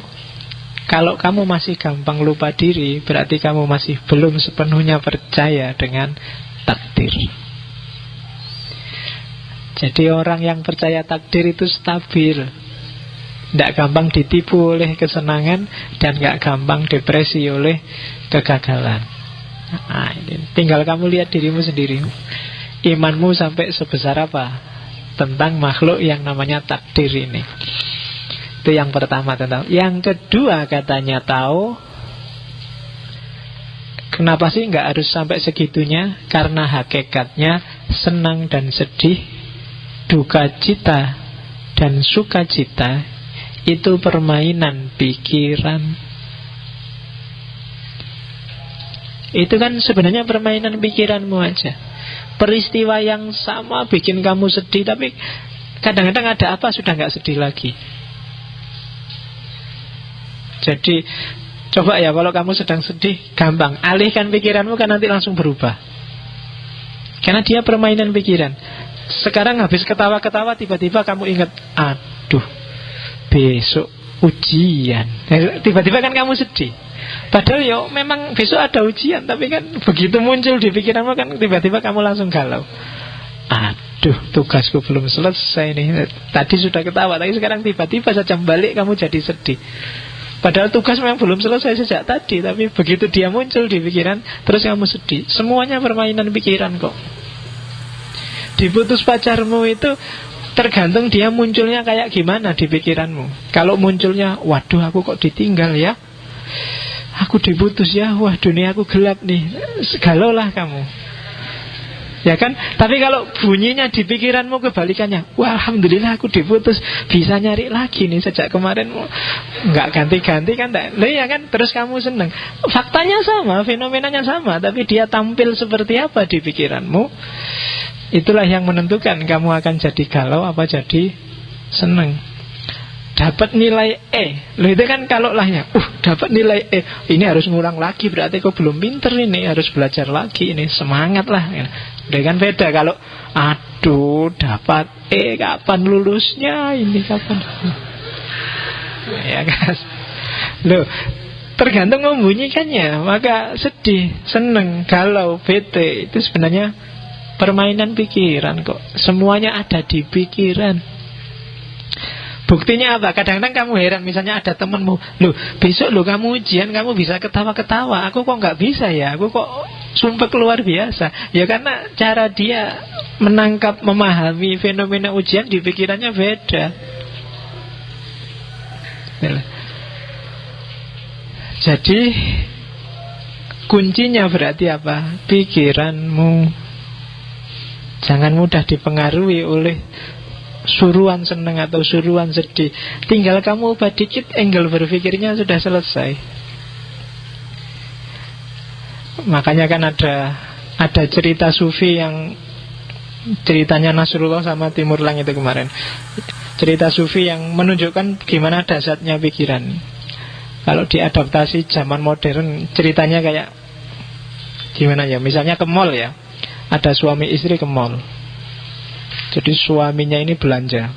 kalau kamu masih gampang lupa diri, berarti kamu masih belum sepenuhnya percaya dengan takdir. Jadi orang yang percaya takdir itu stabil, tidak gampang ditipu oleh kesenangan, dan gak gampang depresi oleh kegagalan. Nah, ini tinggal kamu lihat dirimu sendiri, imanmu sampai sebesar apa tentang makhluk yang namanya takdir ini. Itu yang pertama tentang. Yang kedua katanya tahu. Kenapa sih nggak harus sampai segitunya? Karena hakikatnya senang dan sedih, duka cita dan sukacita itu permainan pikiran. Itu kan sebenarnya permainan pikiranmu aja. Peristiwa yang sama bikin kamu sedih, tapi kadang-kadang ada apa sudah nggak sedih lagi. Jadi coba ya, kalau kamu sedang sedih, gampang alihkan pikiranmu, kan nanti langsung berubah. Karena dia permainan pikiran. Sekarang habis ketawa-ketawa, tiba-tiba kamu ingat, aduh, besok ujian. Tiba-tiba kan kamu sedih. Padahal ya memang besok ada ujian, tapi kan begitu muncul di pikiranmu kan tiba-tiba kamu langsung galau. Aduh, tugasku belum selesai nih. Tadi sudah ketawa, tapi sekarang tiba-tiba saja balik kamu jadi sedih. Padahal tugas memang belum selesai sejak tadi, tapi begitu dia muncul di pikiran, terus kamu sedih. Semuanya permainan pikiran kok. Diputus pacarmu itu tergantung dia munculnya kayak gimana di pikiranmu. Kalau munculnya, waduh aku kok ditinggal ya, aku diputus ya, wah dunia aku gelap nih, galau lah kamu, ya kan? Tapi kalau bunyinya di pikiranmu kebalikannya, wah alhamdulillah aku diputus, bisa nyari lagi nih, sejak kemarin nggak ganti-ganti kan, loh ya kan? Terus kamu seneng. Faktanya sama, fenomenanya sama, tapi dia tampil seperti apa di pikiranmu, itulah yang menentukan kamu akan jadi galau apa jadi seneng. Dapat nilai E, loh itu kan kalau lahnya, dapat nilai E, ini harus ngulang lagi, berarti kok belum pinter ini, harus belajar lagi ini, semangat lah. Udah kan beda kalau, aduh dapat E, kapan lulusnya ini, kapan, ya kan? Loh, tergantung membunyikannya, maka sedih, seneng, galau, bete, itu sebenarnya permainan pikiran kok. Semuanya ada di pikiran. Buktinya apa? Kadang-kadang kamu heran, misalnya ada temenmu, loh besok loh kamu ujian, kamu bisa ketawa-ketawa, aku kok nggak bisa ya, aku kok sumpah luar biasa. Ya karena cara dia menangkap, memahami fenomena ujian di pikirannya beda. Jadi kuncinya berarti apa? Pikiranmu. Jangan mudah dipengaruhi oleh suruhan senang atau suruhan sedih. Tinggal kamu ubah dikit angle berpikirnya, sudah selesai. Makanya kan ada cerita sufi yang ceritanya Nasrullah sama Timurlang itu kemarin. Cerita sufi yang menunjukkan gimana dasarnya pikiran. Kalau diadaptasi zaman modern, ceritanya kayak gimana ya? Misalnya ke mall ya, ada suami istri ke mall. Jadi suaminya ini belanja,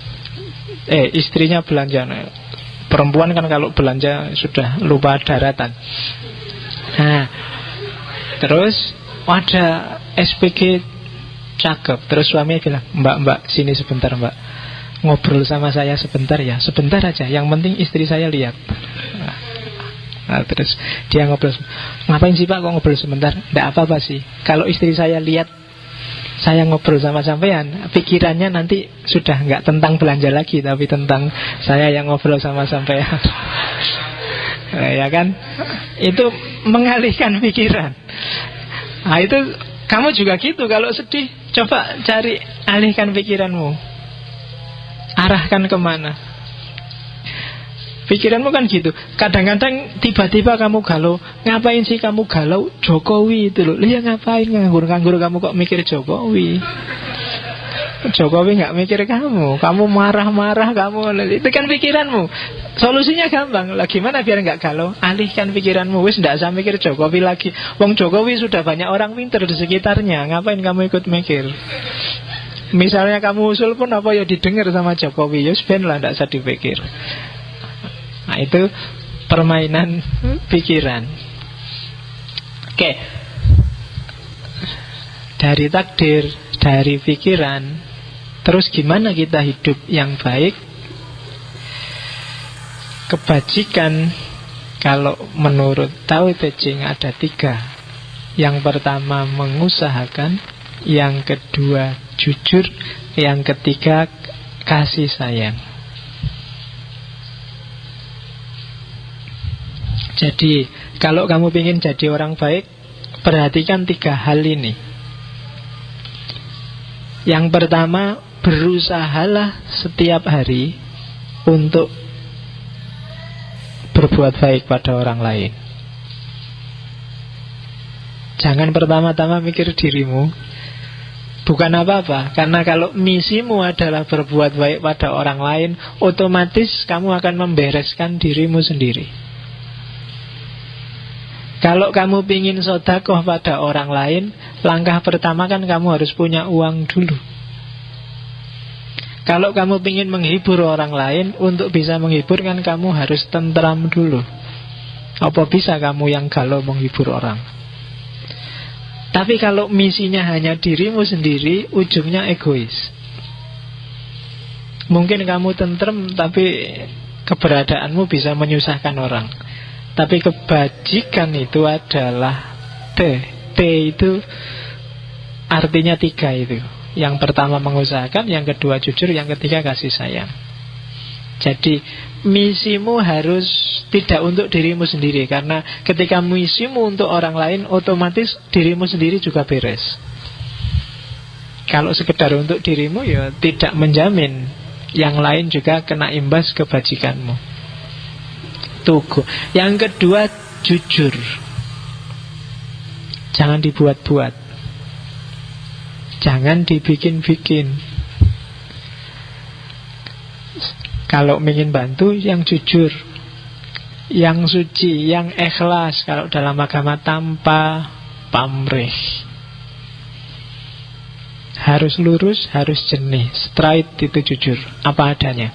istrinya belanja. Perempuan kan kalau belanja sudah lupa daratan. Nah, terus ada SPG cakep. Terus suaminya bilang, mbak sini sebentar mbak, ngobrol sama saya sebentar ya. Sebentar aja, yang penting istri saya lihat. Nah, terus dia ngobrol, ngapain sih pak kok ngobrol sebentar? Nggak apa-apa sih, kalau istri saya lihat saya ngobrol sama sampean, pikirannya nanti sudah nggak tentang belanja lagi, tapi tentang saya yang ngobrol sama sampean. Ya kan? Itu mengalihkan pikiran. Nah itu kamu juga gitu, kalau sedih coba cari alihkan pikiranmu, arahkan kemana. Pikiranmu kan gitu. Kadang-kadang tiba-tiba kamu galau. Ngapain sih kamu galau? Jokowi itu loh. Lihat ngapain nganggur-nganggur kamu kok mikir Jokowi? Jokowi gak mikir kamu. Kamu marah-marah kamu. Itu kan pikiranmu. Solusinya gampang lah. Gimana biar gak galau? Alihkan pikiranmu. Wis gak usah mikir Jokowi lagi. Wong Jokowi sudah banyak orang pinter di sekitarnya. Ngapain kamu ikut mikir? Misalnya kamu usul pun apa ya didengar sama Jokowi. Ya ben lah, gak usah dipikir. Nah itu permainan pikiran. Oke. Dari takdir, dari pikiran, Terus gimana kita hidup yang baik? Kebajikan kalau menurut Tao Te Ching ada 3. Yang pertama mengusahakan, yang kedua jujur, yang ketiga kasih sayang. Jadi kalau kamu ingin jadi orang baik, perhatikan 3 hal ini. Yang pertama, berusahalah setiap hari untuk berbuat baik pada orang lain. Jangan pertama-tama mikir dirimu. Bukan apa-apa, karena kalau misimu adalah berbuat baik pada orang lain, otomatis kamu akan membereskan dirimu sendiri. Kalau kamu ingin sedekah pada orang lain, langkah pertama kan kamu harus punya uang dulu. Kalau kamu ingin menghibur orang lain, untuk bisa menghibur kan kamu harus tentram dulu. Apa bisa kamu yang galau menghibur orang? Tapi kalau misinya hanya dirimu sendiri, ujungnya egois. Mungkin kamu tentrem, tapi keberadaanmu bisa menyusahkan orang. Tapi kebajikan itu adalah T. T itu artinya 3 itu. Yang pertama mengusahakan, yang kedua jujur, yang ketiga kasih sayang. Jadi misimu harus tidak untuk dirimu sendiri, karena ketika misimu untuk orang lain, otomatis dirimu sendiri juga beres. Kalau sekedar untuk dirimu, ya tidak menjamin yang lain juga kena imbas kebajikanmu. Tugu. Yang kedua jujur. Jangan dibuat-buat, jangan dibikin-bikin. Kalau ingin bantu, yang jujur, yang suci, yang ikhlas. Kalau dalam agama, tanpa pamrih. Harus lurus, harus jernih. Straight itu jujur, apa adanya,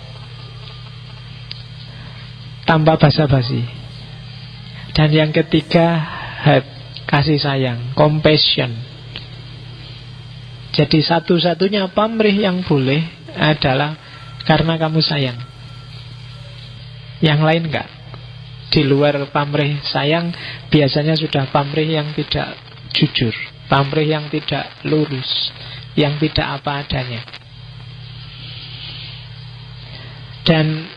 tanpa basa-basi. Dan yang ketiga, kasih sayang, compassion. Jadi satu-satunya pamrih yang boleh adalah karena kamu sayang. Yang lain enggak. Di luar pamrih sayang, biasanya sudah pamrih yang tidak jujur, pamrih yang tidak lurus, yang tidak apa adanya. Dan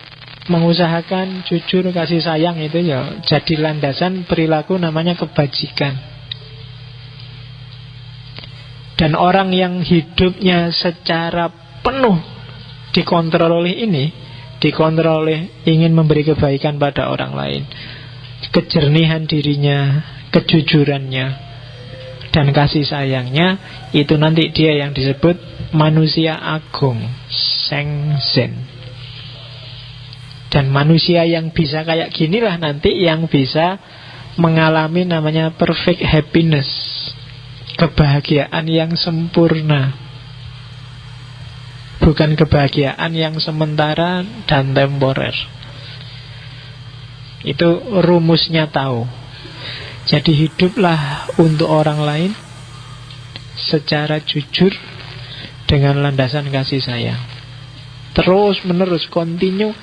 mengusahakan jujur, kasih sayang itu ya jadi landasan perilaku namanya kebajikan. Dan orang yang hidupnya secara penuh dikontrol oleh ini, dikontrol oleh ingin memberi kebaikan pada orang lain, kejernihan dirinya, kejujurannya, dan kasih sayangnya, itu nanti dia yang disebut manusia agung, Shenzhen. Dan manusia yang bisa kayak ginilah nanti yang bisa mengalami namanya perfect happiness, kebahagiaan yang sempurna, bukan kebahagiaan yang sementara dan temporer. Itu rumusnya Tao. Jadi hiduplah untuk orang lain secara jujur dengan landasan kasih sayang. Terus menerus, continue,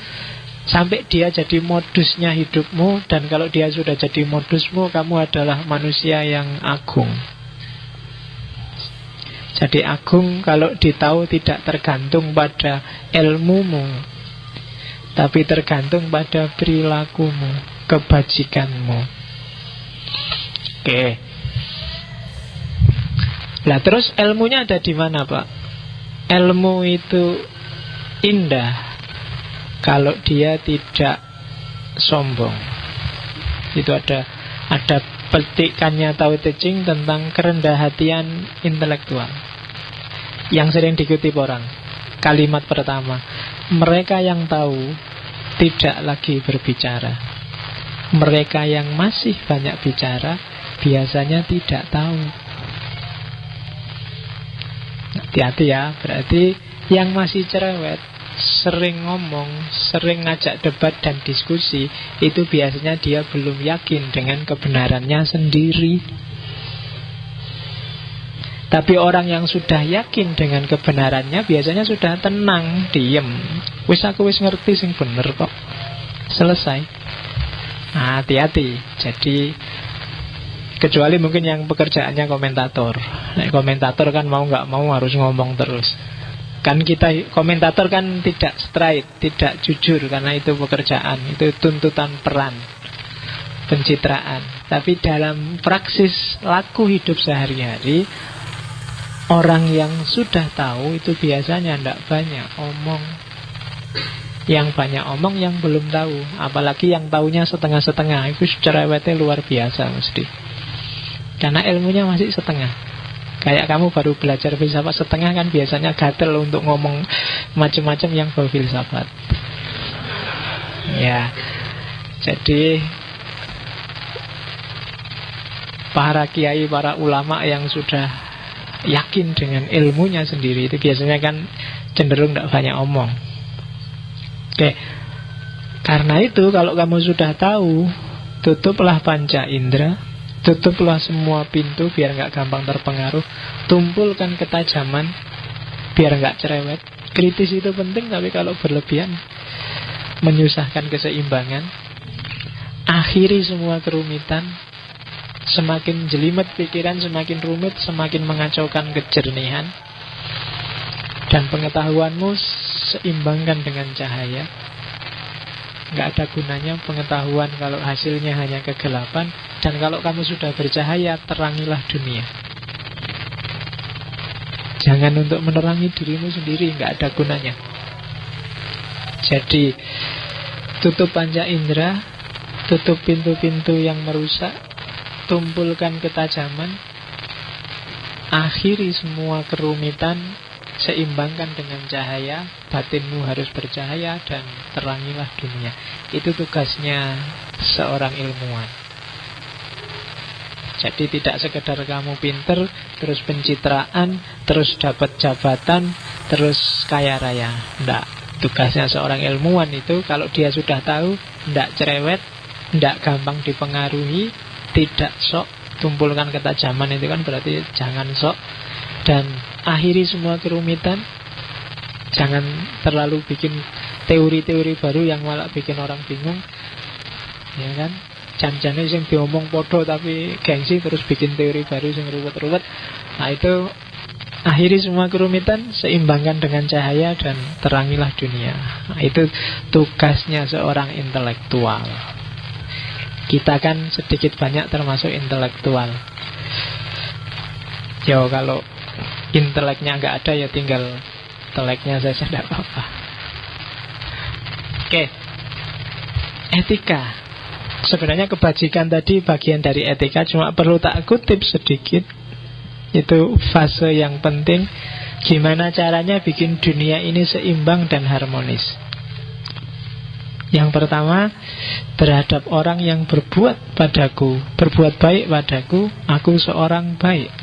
sampai dia jadi modusnya hidupmu. Dan kalau dia sudah jadi modusmu, kamu adalah manusia yang agung. Jadi agung kalau ditahu tidak tergantung pada ilmumu, tapi tergantung pada perilakumu, kebajikanmu. Oke. Lah terus ilmunya ada di mana, Pak? Ilmu itu indah kalau dia tidak sombong. Itu ada petikannya Tao Te Ching tentang kerendahan intelektual yang sering dikutip orang. Kalimat pertama, mereka yang tahu tidak lagi berbicara. Mereka yang masih banyak bicara biasanya tidak tahu. Hati-hati ya, berarti yang masih cerewet, sering ngomong, sering ngajak debat dan diskusi, itu biasanya dia belum yakin dengan kebenarannya sendiri. Tapi orang yang sudah yakin dengan kebenarannya biasanya sudah tenang, diem. Aku wis ngerti sing bener kok. Selesai. Nah, hati-hati. Jadi kecuali mungkin yang pekerjaannya komentator. Nah, komentator kan mau nggak mau harus ngomong terus. Kan kita komentator kan tidak straight, tidak jujur, karena itu pekerjaan, itu tuntutan peran, pencitraan. Tapi dalam praksis laku hidup sehari-hari, orang yang sudah tahu itu biasanya tidak banyak omong. Yang banyak omong yang belum tahu. Apalagi yang tahunya setengah-setengah, itu cerewetnya luar biasa mesti. Karena ilmunya masih setengah. Kayak kamu baru belajar filsafat setengah kan biasanya gatel untuk ngomong macam-macam yang berfilsafat. Ya, jadi para kiai, para ulama yang sudah yakin dengan ilmunya sendiri itu biasanya kan cenderung tidak banyak omong. Oke, karena itu kalau kamu sudah tahu, tutuplah panca indera, tutuplah semua pintu biar nggak gampang terpengaruh. Tumpulkan ketajaman biar nggak cerewet. Kritis itu penting, tapi kalau berlebihan menyusahkan keseimbangan. Akhiri semua kerumitan. Semakin jelimet pikiran, semakin rumit, semakin mengacaukan kejernihan. Dan pengetahuanmu seimbangkan dengan cahaya. Nggak ada gunanya pengetahuan kalau hasilnya hanya kegelapan. Dan kalau kamu sudah bercahaya, terangilah dunia. Jangan untuk menerangi dirimu sendiri, nggak ada gunanya. Jadi tutup panca indera, tutup pintu-pintu yang merusak, tumpulkan ketajaman, akhiri semua kerumitan, seimbangkan dengan cahaya. Batinmu harus bercahaya dan terangilah dunia. Itu tugasnya seorang ilmuwan. Jadi tidak sekedar kamu pinter, terus pencitraan, terus dapat jabatan, terus kaya raya. Tidak. Tugasnya seorang ilmuwan itu, kalau dia sudah tahu, tidak cerewet, tidak gampang dipengaruhi, tidak sok. Tumpulkan ketajaman itu kan berarti jangan sok. Dan akhiri semua kerumitan. Jangan terlalu bikin teori-teori baru yang malah bikin orang bingung. Ya kan? Jan-jane sing diomong podo tapi gengsi terus bikin teori baru sing ruwet-ruwet. Nah itu akhiri semua kerumitan, seimbangkan dengan cahaya dan terangilah dunia. Nah, itu tugasnya seorang intelektual. Kita kan sedikit banyak termasuk intelektual. Ya kalau inteleknya nggak ada ya tinggal inteleknya saja, tidak apa-apa. Oke. Etika. Sebenarnya kebajikan tadi bagian dari etika, cuma perlu tak kutip sedikit. Itu fase yang penting. Gimana caranya bikin dunia ini seimbang dan harmonis. Yang pertama, terhadap orang yang berbuat padaku, berbuat baik padaku, aku seorang baik.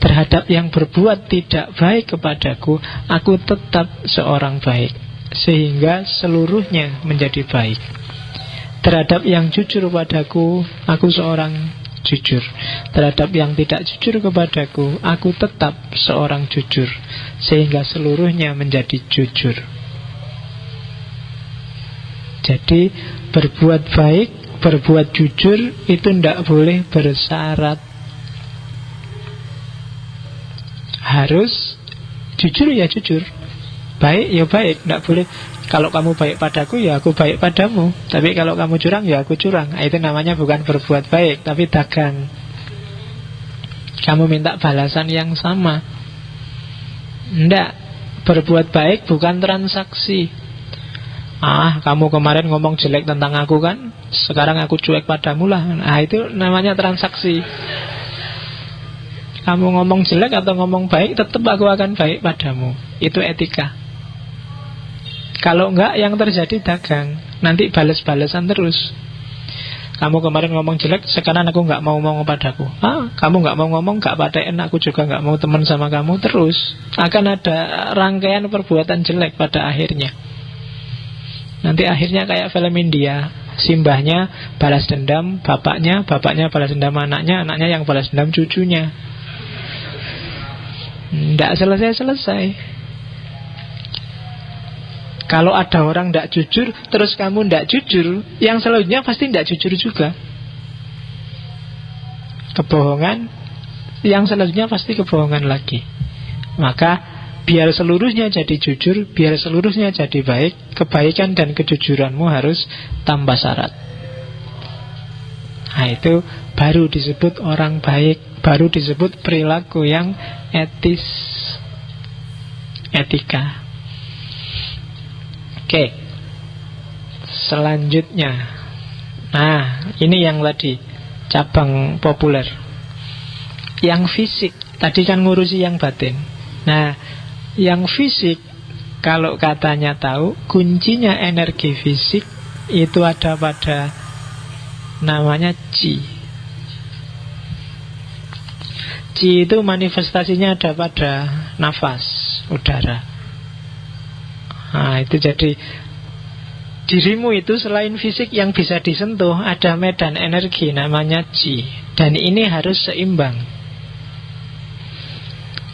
Terhadap yang berbuat tidak baik kepadaku, aku tetap seorang baik. Sehingga seluruhnya menjadi baik. Terhadap yang jujur padaku, aku seorang jujur. Terhadap yang tidak jujur kepadaku, aku tetap seorang jujur. Sehingga seluruhnya menjadi jujur. Jadi berbuat baik, berbuat jujur itu tidak boleh bersyarat. Harus jujur ya jujur, baik ya baik, tidak boleh. Kalau kamu baik padaku, ya aku baik padamu. Tapi kalau kamu curang, ya aku curang. Itu namanya bukan berbuat baik, tapi dagang. Kamu minta balasan yang sama. Tidak. Berbuat baik bukan transaksi. Kamu kemarin ngomong jelek tentang aku kan, sekarang aku cuek padamu lah. Itu namanya transaksi. Kamu ngomong jelek atau ngomong baik, tetap aku akan baik padamu. Itu etika. Kalau enggak, yang terjadi dagang. Nanti bales-balesan terus. Kamu kemarin ngomong jelek, sekarang aku enggak mau ngomong padaku. Kamu enggak mau ngomong, enggak paten, aku juga enggak mau teman sama kamu. Terus akan ada rangkaian perbuatan jelek pada akhirnya. Nanti akhirnya kayak film India. Simbahnya balas dendam bapaknya, bapaknya balas dendam anaknya, anaknya yang balas dendam cucunya. Tidak selesai-selesai. Kalau ada orang tidak jujur, terus kamu tidak jujur, yang selanjutnya pasti tidak jujur juga. Kebohongan, yang selanjutnya pasti kebohongan lagi. Maka biar seluruhnya jadi jujur, biar seluruhnya jadi baik, kebaikan dan kejujuranmu harus tambah syarat. Nah, itu baru disebut orang baik, baru disebut perilaku yang etis, etika. Oke, selanjutnya. Nah, ini yang tadi cabang populer. Yang fisik, tadi kan ngurusi yang batin. Nah, yang fisik, kalau katanya tahu, kuncinya energi fisik itu ada pada namanya Qi. Qi itu manifestasinya ada pada nafas, udara. Nah, itu jadi dirimu itu selain fisik yang bisa disentuh, ada medan energi namanya Qi. Dan ini harus seimbang.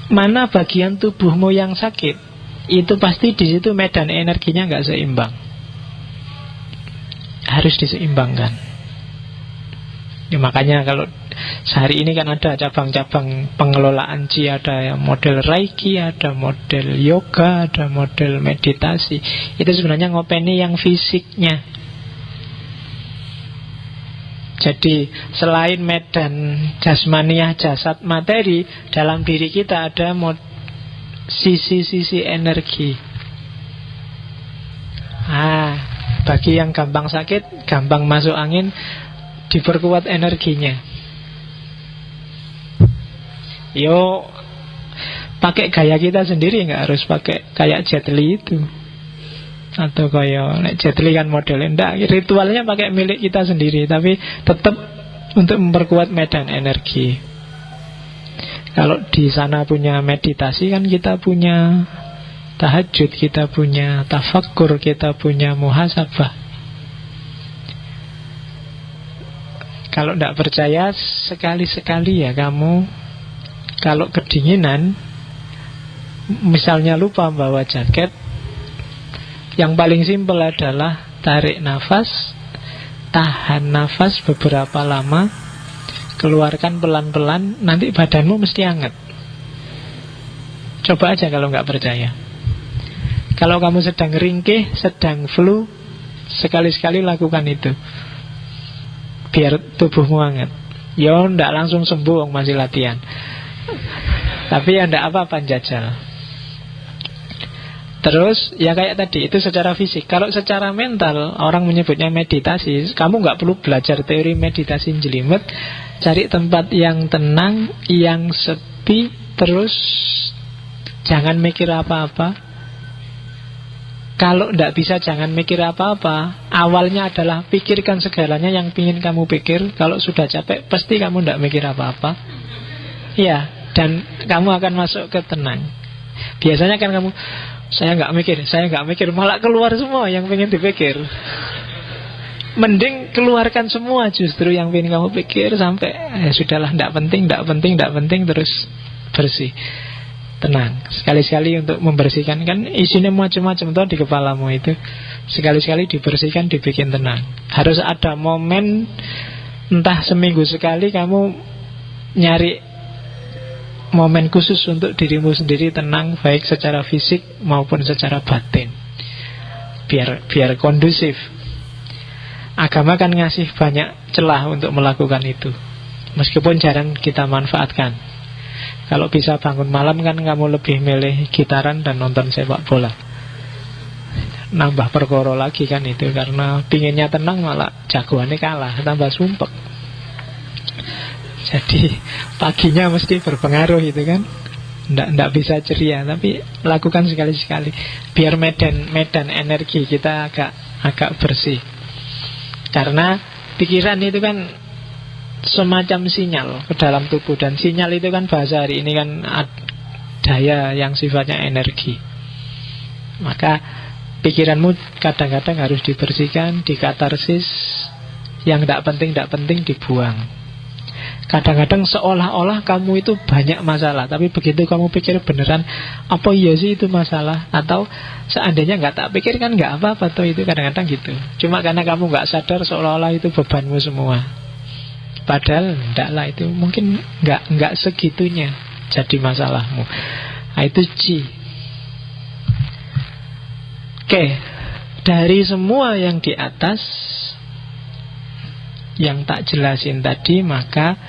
Mana bagian tubuhmu yang sakit, itu pasti di situ medan energinya nggak seimbang. Harus diseimbangkan. Ya, makanya kalau sehari ini kan ada cabang-cabang pengelolaan Qi, ada yang model Reiki, ada model yoga, ada model meditasi. Itu sebenarnya ngopeni yang fisiknya. Jadi selain medan jasmaniah, jasad, materi, dalam diri kita ada sisi-sisi energi. Bagi yang gampang sakit, gampang masuk angin, diperkuat energinya. Yo, pakai gaya kita sendiri, nggak harus pakai kayak Jet Li itu. Atau kayak Jet Li kan modelnya, enggak, ritualnya pakai milik kita sendiri, tapi tetap untuk memperkuat medan energi. Kalau di sana punya meditasi, kan kita punya tahajud, kita punya tafakkur, kita punya muhasabah. Kalau tidak percaya, sekali-sekali ya kamu, kalau kedinginan, misalnya lupa bawa jaket, yang paling simpel adalah tarik nafas, tahan nafas beberapa lama, keluarkan pelan-pelan, nanti badanmu mesti hangat. Coba aja kalau nggak percaya. Kalau kamu sedang ringkih, sedang flu, sekali-sekali lakukan itu, biar tubuhmu hangat. Ya ndak langsung sembuh, masih latihan. Tapi ya ndak apa-apa, jajal. Terus ya kayak tadi, itu secara fisik. Kalau secara mental, orang menyebutnya meditasi. Kamu nggak perlu belajar teori meditasi jelimet. Cari tempat yang tenang, yang sepi, terus jangan mikir apa-apa. Kalau tidak bisa jangan mikir apa-apa. Awalnya adalah pikirkan segalanya yang ingin kamu pikir. Kalau sudah capek, pasti kamu tidak mikir apa-apa. Ya, dan kamu akan masuk ke tenang. Biasanya kan kamu, saya nggak mikir, malah keluar semua yang ingin dipikir. Mending keluarkan semua justru yang ingin kamu pikir, sampai sudahlah, tidak penting, terus bersih. Tenang, sekali-sekali untuk membersihkan. Kan isinya macam-macam tuh di kepalamu itu. Sekali-sekali dibersihkan, dibikin tenang. Harus ada momen, entah seminggu sekali kamu nyari momen khusus untuk dirimu sendiri tenang, baik secara fisik maupun secara batin, biar kondusif. Agama kan ngasih banyak celah untuk melakukan itu, meskipun jarang kita manfaatkan. Kalau bisa bangun malam kan kamu lebih milih gitaran dan nonton sepak bola. Nambah perkara lagi kan itu, karena pinginnya tenang malah jagoannya kalah, tambah sumpek. Jadi paginya mesti berpengaruh itu kan. Nggak bisa ceria, tapi lakukan sekali-sekali biar medan energi kita agak bersih. Karena pikiran itu kan semacam sinyal ke dalam tubuh, dan sinyal itu kan bahasa hari ini kan daya yang sifatnya energi. Maka pikiranmu kadang-kadang harus dibersihkan, dikatarsis. Yang tidak penting dibuang. Kadang-kadang seolah-olah kamu itu banyak masalah, tapi begitu kamu pikir beneran, apa iya sih itu masalah? Atau seandainya nggak tak pikir kan nggak apa-apa tuh, itu kadang-kadang gitu. Cuma karena kamu nggak sadar seolah-olah itu bebanmu semua. Padahal enggak lah, itu mungkin nggak segitunya jadi masalahmu. Nah, itu G. Oke, dari semua yang di atas yang tak jelasin tadi, maka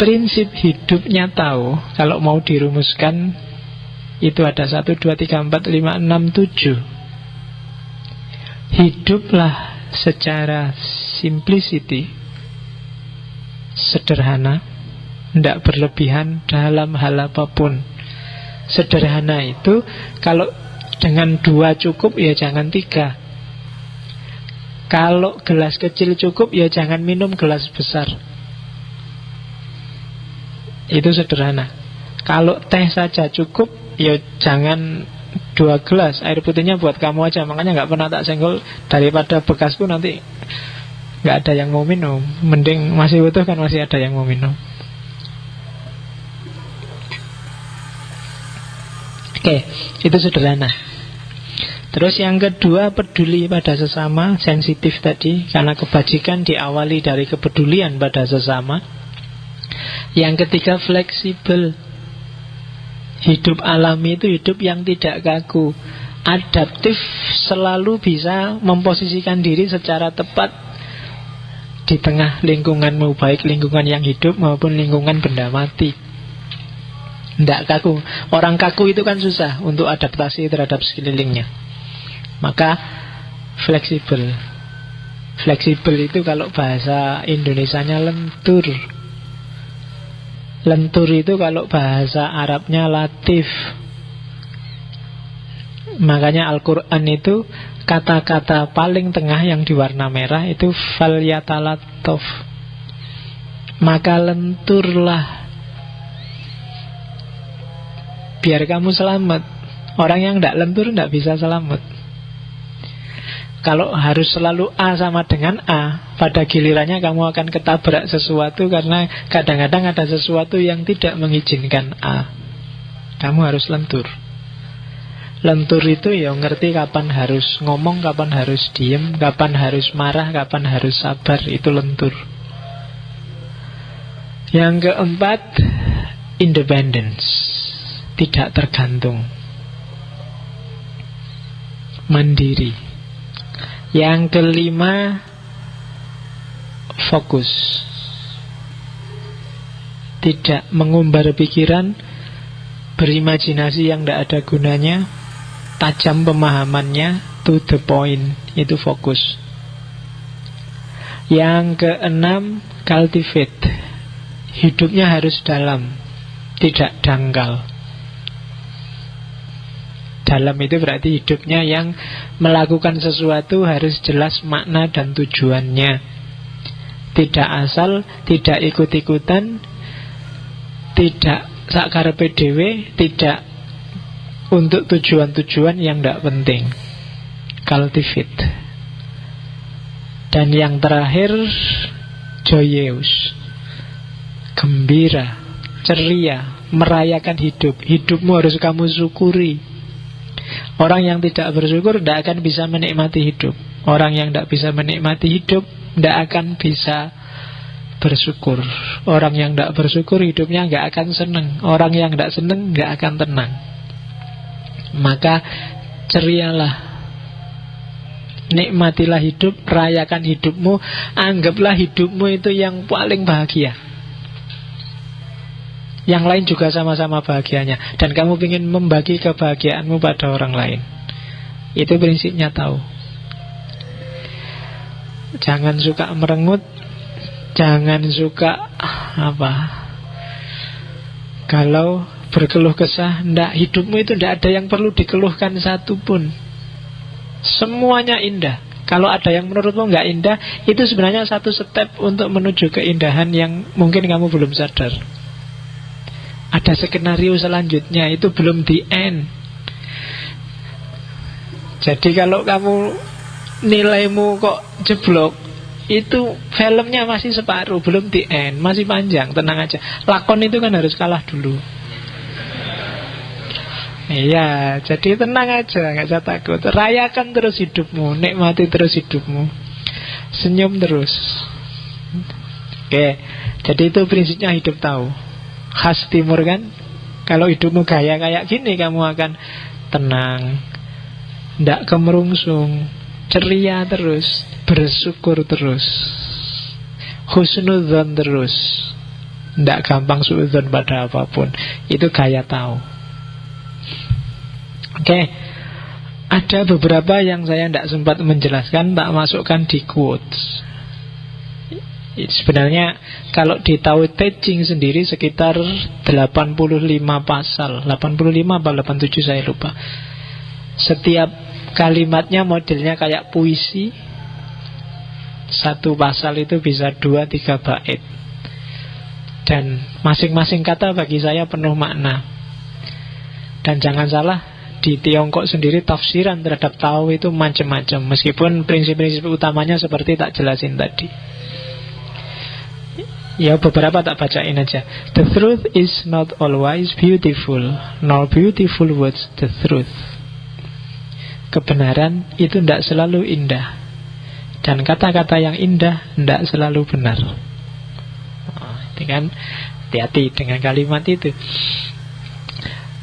prinsip hidupnya tahu, kalau mau dirumuskan itu ada 1, 2, 3, 4, 5, 6, 7. Hiduplah secara simplicity, sederhana, tidak berlebihan dalam hal apapun. Sederhana itu kalau dengan 2 cukup, ya jangan 3. Kalau gelas kecil cukup, ya jangan minum gelas besar. Itu sederhana. Kalau teh saja cukup, ya jangan 2 gelas. Air putihnya buat kamu aja. Makanya gak pernah tak senggol, daripada bekasku nanti gak ada yang mau minum. Mending masih utuh kan masih ada yang mau minum. Oke, itu sederhana. Terus yang kedua, peduli pada sesama, sensitif tadi, karena kebajikan diawali dari kepedulian pada sesama. Yang ketiga, fleksibel. Hidup alami itu hidup yang tidak kaku, adaptif, selalu bisa memposisikan diri secara tepat di tengah lingkunganmu, baik lingkungan yang hidup maupun lingkungan benda mati. Tidak kaku. Orang kaku itu kan susah untuk adaptasi terhadap sekelilingnya. Maka fleksibel. Fleksibel itu kalau bahasa Indonesianya lentur. Lentur itu kalau bahasa Arabnya latif. Makanya Al-Quran itu kata-kata paling tengah yang di warna merah itu falyatalattof. Maka lenturlah, biar kamu selamat. Orang yang tidak lentur tidak bisa selamat. Kalau harus selalu A sama dengan A, pada gilirannya kamu akan ketabrak sesuatu, karena kadang-kadang ada sesuatu yang tidak mengizinkan A. Kamu harus lentur. Lentur itu ya ngerti kapan harus ngomong, kapan harus diem, kapan harus marah, kapan harus sabar. Itu lentur. Yang keempat, independence. Tidak tergantung, mandiri. Yang kelima, fokus. Tidak mengumbar pikiran, berimajinasi yang tidak ada gunanya, tajam pemahamannya, to the point. Itu fokus. Yang keenam, cultivate. Hidupnya harus dalam, tidak dangkal. Dalam itu berarti hidupnya yang melakukan sesuatu harus jelas makna dan tujuannya. Tidak asal, tidak ikut-ikutan, tidak sakarepe dhewe, tidak untuk tujuan-tujuan yang tidak penting. Cultivate. Dan yang terakhir, joyous. Gembira, ceria, merayakan hidup. Hidupmu harus kamu syukuri. Orang yang tidak bersyukur tidak akan bisa menikmati hidup. Orang yang tidak bisa menikmati hidup tidak akan bisa bersyukur. Orang yang tidak bersyukur hidupnya tidak akan senang. Orang yang tidak senang tidak akan tenang. Maka cerialah, nikmatilah hidup, rayakan hidupmu. Anggaplah hidupmu itu yang paling bahagia. Yang lain juga sama-sama bahagianya, dan kamu ingin membagi kebahagiaanmu pada orang lain. Itu prinsipnya tahu. Jangan suka merengut, jangan suka kalau berkeluh kesah. Ndak, hidupmu itu tidak ada yang perlu dikeluhkan satu pun. Semuanya indah. Kalau ada yang menurutmu nggak indah, itu sebenarnya satu step untuk menuju keindahan yang mungkin kamu belum sadar. Ada skenario selanjutnya, itu belum the end. Jadi kalau kamu nilaimu kok jeblok, Itu filmnya masih separuh, belum di end, masih panjang, tenang aja. Lakon itu kan harus kalah dulu. Iya, jadi tenang aja, nggak usah takut. Rayakan terus hidupmu, nikmati terus hidupmu, senyum terus. Oke, jadi itu prinsipnya hidup tahu. Khas timur kan. Kalau hidupmu gaya kayak gini, kamu akan tenang, ndak kemerungsung, ceria terus, bersyukur terus, husnudzon terus, ndak gampang suudzon pada apapun. Itu gaya tahu. Oke, ada beberapa yang saya tidak sempat menjelaskan, tak masukkan di quotes. Sebenarnya kalau di Tao Te Ching sendiri sekitar 85 pasal, 85 atau 87 saya lupa. Setiap kalimatnya modelnya kayak puisi. Satu pasal itu bisa 2-3 bait. Dan masing-masing kata bagi saya penuh makna. Dan jangan salah, di Tiongkok sendiri tafsiran terhadap Tao itu macam-macam, meskipun prinsip-prinsip utamanya seperti tak jelasin tadi. Ya beberapa tak bacain aja. The truth is not always beautiful, nor beautiful words the truth. Kebenaran itu tidak selalu indah, dan kata-kata yang indah tidak selalu benar. Itu kan, hati-hati dengan kalimat itu.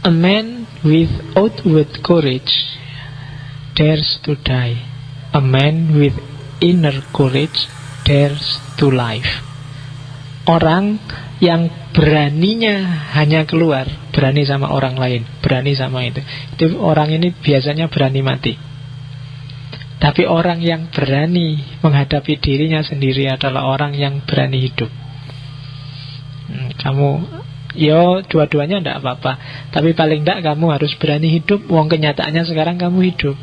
A man with outward courage dares to die. A man with inner courage dares to live. Orang yang beraninya hanya keluar, berani sama orang lain, berani sama itu orang ini biasanya berani mati. Tapi orang yang berani menghadapi dirinya sendiri adalah orang yang berani hidup. Kamu, yo dua-duanya tidak apa-apa, tapi paling tidak kamu harus berani hidup. Wong kenyataannya sekarang kamu hidup.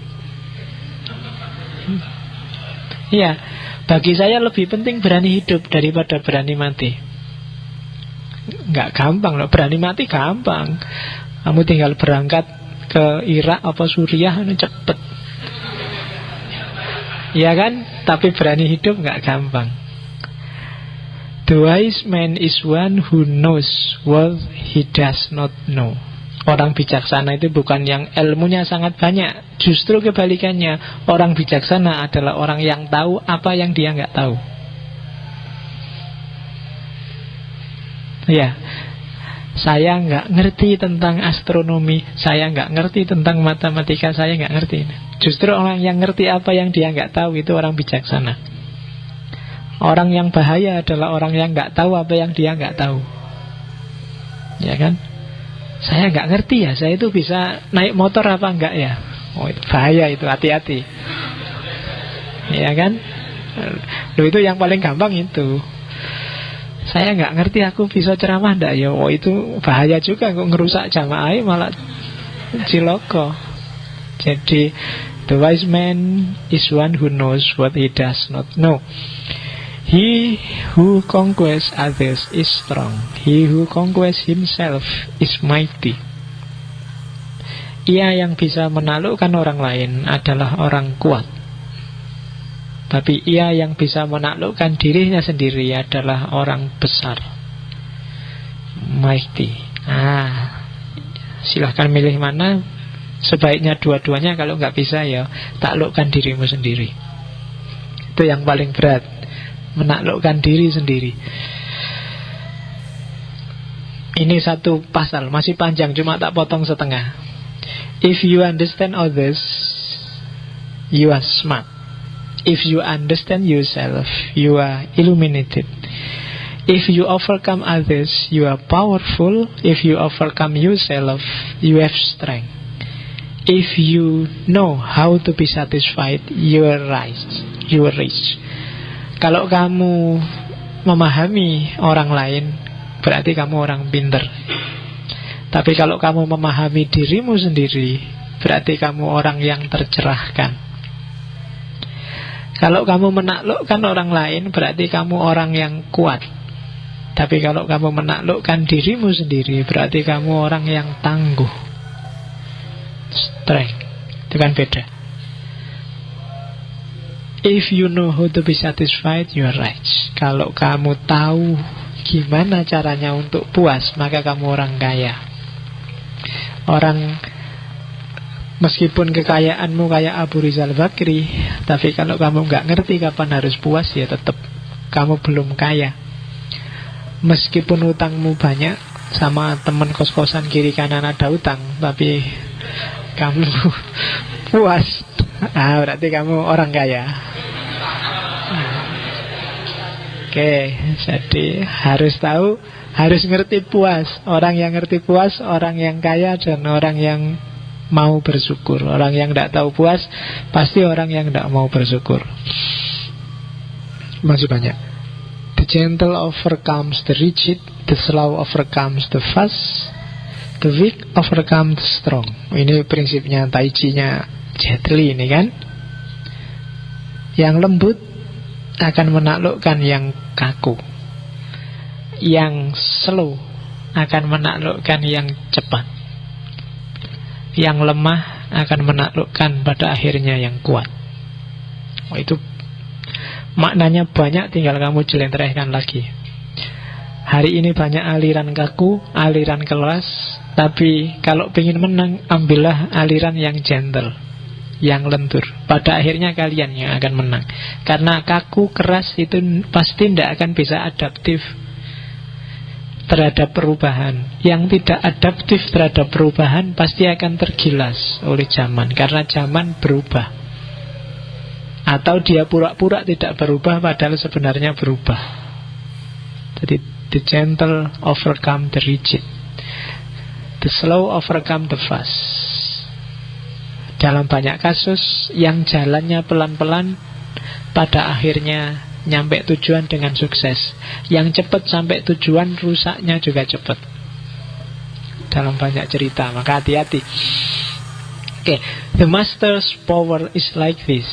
Iya, bagi saya lebih penting berani hidup daripada berani mati. Nggak gampang loh, berani mati gampang. Kamu tinggal berangkat ke Irak apa Suriah, cepet. Iya kan? Tapi berani hidup nggak gampang. The wise man is one who knows what he does not know. Orang bijaksana itu bukan yang ilmunya sangat banyak. Justru kebalikannya, orang bijaksana adalah orang yang tahu apa yang dia nggak tahu. Ya, saya nggak ngerti tentang astronomi, saya nggak ngerti tentang matematika, saya nggak ngerti. Justru orang yang ngerti apa yang dia nggak tahu itu orang bijaksana. Orang yang bahaya adalah orang yang nggak tahu apa yang dia nggak tahu. Ya kan? Saya nggak ngerti ya, saya itu bisa naik motor apa enggak ya? Oh, itu bahaya, itu hati-hati. Ya kan? Loh, itu yang paling gampang itu. Saya nggak ngerti aku bisa ceramah enggak ya? Oh, itu bahaya juga, kok ngerusak jamaah malah ciloko. Jadi the wise man is one who knows what he does not know. He who conquers others is strong. He who conquers himself is mighty. Ia yang bisa menaklukkan orang lain adalah orang kuat. Tapi ia yang bisa menaklukkan dirinya sendiri adalah orang besar, mighty. Silahkan milih mana. Sebaiknya dua-duanya, kalau nggak bisa ya taklukkan dirimu sendiri. Itu yang paling berat, menaklukkan diri sendiri. Ini satu pasal, masih panjang, cuma tak potong setengah. If you understand others, you are smart. If you understand yourself, you are illuminated. If you overcome others, you are powerful. If you overcome yourself, you have strength. If you know how to be satisfied, you are rich. Kalau kamu memahami orang lain, berarti kamu orang pintar. Tapi kalau kamu memahami dirimu sendiri, berarti kamu orang yang tercerahkan. Kalau kamu menaklukkan orang lain, berarti kamu orang yang kuat. Tapi kalau kamu menaklukkan dirimu sendiri, berarti kamu orang yang tangguh. Strength. Itu kan beda. If you know how to be satisfied, you are rich. Kalau kamu tahu gimana caranya untuk puas, maka kamu orang kaya. Orang, meskipun kekayaanmu kayak Abu Rizal Bakri, tapi kalau kamu nggak ngerti kapan harus puas, ya tetap kamu belum kaya. Meskipun utangmu banyak, sama teman kos-kosan kiri kanan ada utang, tapi kamu puas, berarti kamu orang kaya. Oke, jadi harus tahu, harus ngerti puas. Orang yang ngerti puas, orang yang kaya, dan orang yang mau bersyukur. Orang yang tidak tahu puas, pasti orang yang tidak mau bersyukur. Masih banyak. The gentle overcomes the rigid, the slow overcomes the fast, the weak overcomes the strong. Ini prinsipnya Tai Chi-nya Jet Li ini kan. Yang lembut akan menaklukkan yang kaku. Yang slow akan menaklukkan yang cepat. Yang lemah akan menaklukkan pada akhirnya yang kuat. Itu maknanya banyak, tinggal kamu jelentrehkan lagi. Hari ini banyak aliran kaku, aliran keras, tapi kalau ingin menang, ambillah aliran yang gentle, yang lentur. Pada akhirnya kalian yang akan menang. Karena kaku, keras itu pasti tidak akan bisa adaptif terhadap perubahan. Yang tidak adaptif terhadap perubahan pasti akan tergilas oleh zaman, karena zaman berubah. Atau dia pura-pura tidak berubah padahal sebenarnya berubah. Jadi the gentle overcome the rigid, the slow overcome the fast. Dalam banyak kasus yang jalannya pelan-pelan pada akhirnya nyampe tujuan dengan sukses. Yang cepat sampai tujuan, rusaknya juga cepat. Dalam banyak cerita, maka hati-hati. Okay. The master's power is like this.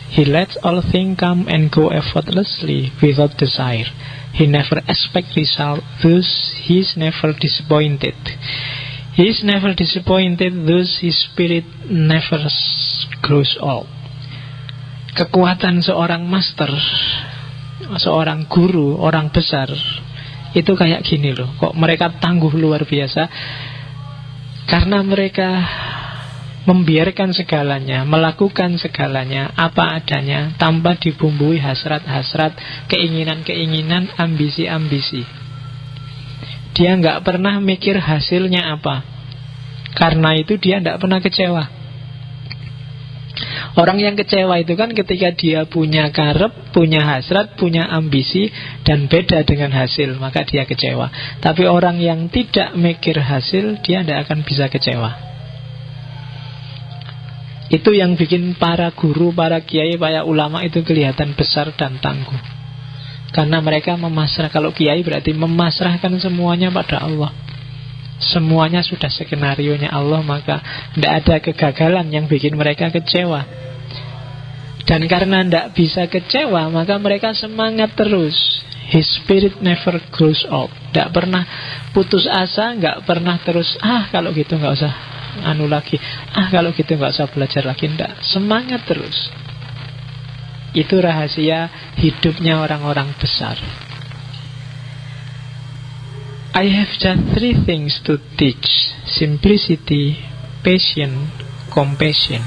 He lets all things come and go effortlessly without desire. He never expects result, thus he is never disappointed. He is never disappointed, thus his spirit never grows old. Kekuatan seorang master, seorang guru, orang besar, itu kayak gini loh. Kok mereka tangguh luar biasa? Karena mereka membiarkan segalanya, melakukan segalanya apa adanya, tanpa dibumbui hasrat-hasrat, keinginan-keinginan, ambisi-ambisi. Dia nggak pernah mikir hasilnya apa. Karena itu dia nggak pernah kecewa. Orang yang kecewa itu kan ketika dia punya karep, punya hasrat, punya ambisi, dan beda dengan hasil, maka dia kecewa. Tapi orang yang tidak mikir hasil, dia tidak akan bisa kecewa. Itu yang bikin para guru, para kiai, para ulama itu kelihatan besar dan tangguh. Karena mereka memasrah. Kalau kiai berarti memasrahkan semuanya pada Allah. Semuanya sudah skenarionya Allah, maka tidak ada kegagalan yang bikin mereka kecewa. Dan karena tidak bisa kecewa, maka mereka semangat terus. His spirit never grows old. Tidak pernah putus asa, nggak pernah terus, kalau gitu nggak usah lagi, kalau gitu nggak usah belajar lagi. Nggak, semangat terus. Itu rahasia hidupnya orang-orang besar. I have just 3 things to teach: simplicity, passion, compassion.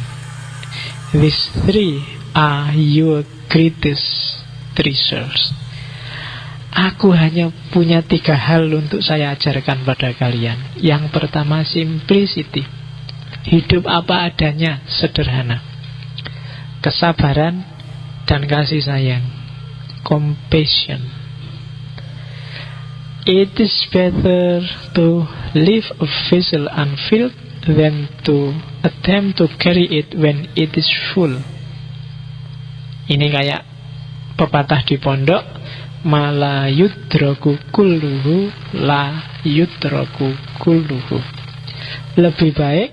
These 3 are your greatest treasures. Aku hanya punya 3 hal untuk saya ajarkan pada kalian. Yang pertama, simplicity. Hidup apa adanya, sederhana. Kesabaran dan kasih sayang. Compassion. It is better to leave a vessel unfilled than to attempt to carry it when it is full. Ini kayak pepatah di pondok, mala yudraku kulluhu la yudraku kulluhu. Lebih baik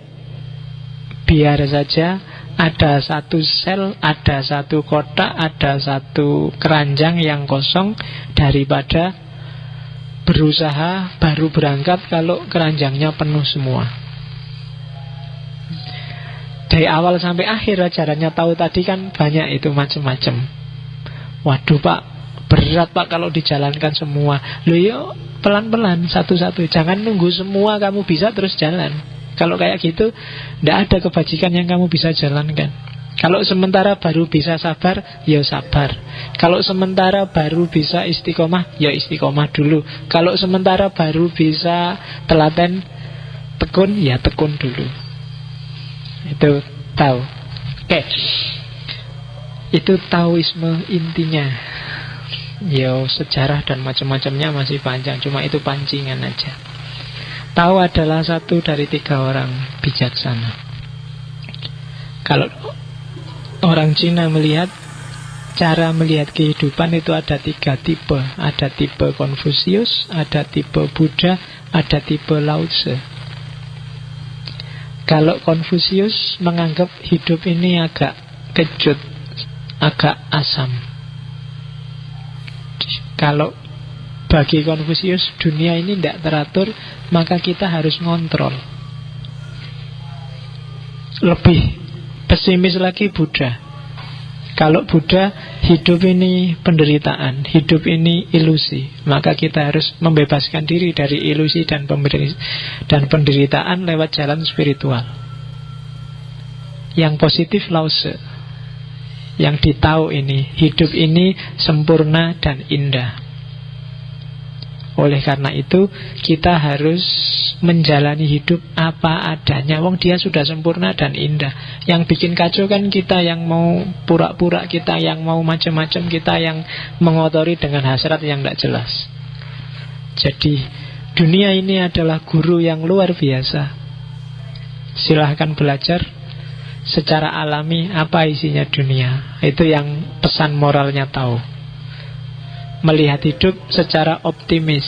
biar saja ada satu sel, ada satu kotak, ada satu keranjang yang kosong, daripada berusaha baru berangkat kalau keranjangnya penuh semua. Dari awal sampai akhir ajarannya tahu tadi kan banyak itu macam-macam. Waduh Pak, berat Pak kalau dijalankan semua. Loh yuk, pelan-pelan, satu-satu. Jangan nunggu semua kamu bisa terus jalan. Kalau kayak gitu, tidak ada kebajikan yang kamu bisa jalankan. Kalau sementara baru bisa sabar, ya sabar. Kalau sementara baru bisa istiqomah, ya istiqomah dulu. Kalau sementara baru bisa telaten, tekun, ya tekun dulu. Itu tahu. Oke. Itu taoisme intinya. Ya sejarah dan macam-macamnya masih panjang, cuma itu pancingan aja. Tao adalah satu dari 3 orang bijaksana. Kalau orang Cina melihat, cara melihat kehidupan itu ada 3 tipe. Ada tipe Konfusius, ada tipe Buddha, ada tipe Lao Tse. Kalau Konfusius menganggap hidup ini agak kejut, agak asam. Kalau bagi Konfusius dunia ini tidak teratur, maka kita harus ngontrol. Lebih pesimis lagi Buddha. Kalau Buddha, hidup ini penderitaan, hidup ini ilusi, maka kita harus membebaskan diri dari ilusi dan penderitaan lewat jalan spiritual. Yang positif Lao Tse, yang ditahu ini, hidup ini sempurna dan indah. Oleh karena itu kita harus menjalani hidup apa adanya. Wong dia sudah sempurna dan indah. Yang bikin kacau kan kita yang mau pura-pura, kita yang mau macam-macam, kita yang mengotori dengan hasrat yang tidak jelas. Jadi dunia ini adalah guru yang luar biasa. Silahkan belajar secara alami apa isinya dunia. Itu yang pesan moralnya tahu. Melihat hidup secara optimis.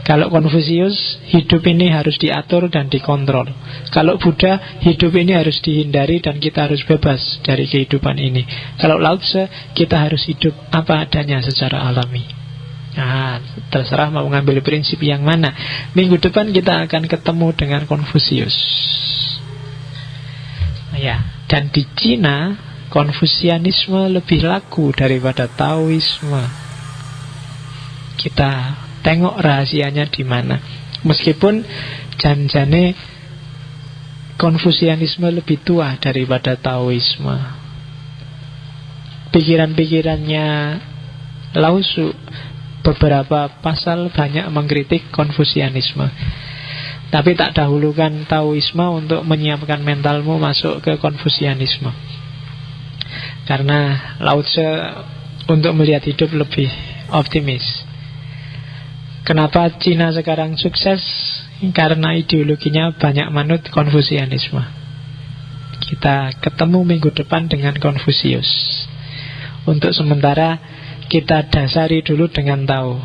Kalau Konfusius, hidup ini harus diatur dan dikontrol. Kalau Buddha, hidup ini harus dihindari dan kita harus bebas dari kehidupan ini. Kalau Lao Tse, kita harus hidup apa adanya secara alami. Nah, terserah mau ngambil prinsip yang mana. Minggu depan kita akan ketemu dengan Konfusius. Ya, dan di Cina Konfusianisme lebih laku daripada Taoisme. Kita tengok rahasianya di mana. Meskipun jan-jane Konfusianisme lebih tua daripada Taoisme. Pikiran-pikirannya Lao Tzu, beberapa pasal banyak mengkritik Konfusianisme. Tapi tak dahulukan Taoisme untuk menyiapkan mentalmu masuk ke Konfusianisme. Karena Lao Tse untuk melihat hidup lebih optimis. Kenapa Cina sekarang sukses? Karena ideologinya banyak manut Konfusianisme. Kita ketemu minggu depan dengan Konfusius. Untuk sementara kita dasari dulu dengan Tao.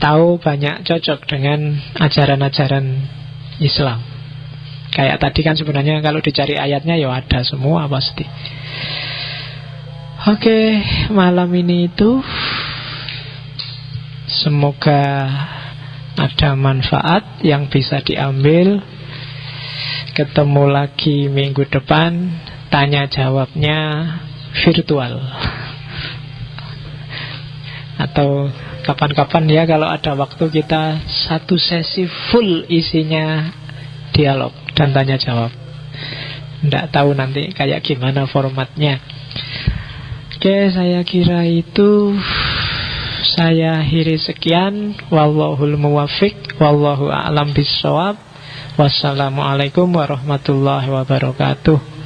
Tao banyak cocok dengan ajaran-ajaran Islam. Kayak tadi kan sebenarnya kalau dicari ayatnya ya ada semua pasti. Oke, malam ini itu semoga ada manfaat yang bisa diambil. Ketemu lagi minggu depan. Tanya jawabnya virtual. Atau kapan-kapan ya kalau ada waktu kita satu sesi full isinya dialog dan tanya jawab. Tidak tahu nanti kayak gimana formatnya. Oke, saya kira itu. Saya akhiri sekian. Wallahul muwaffiq, wallahu a'lam bissawab. Wassalamualaikum warahmatullahi wabarakatuh.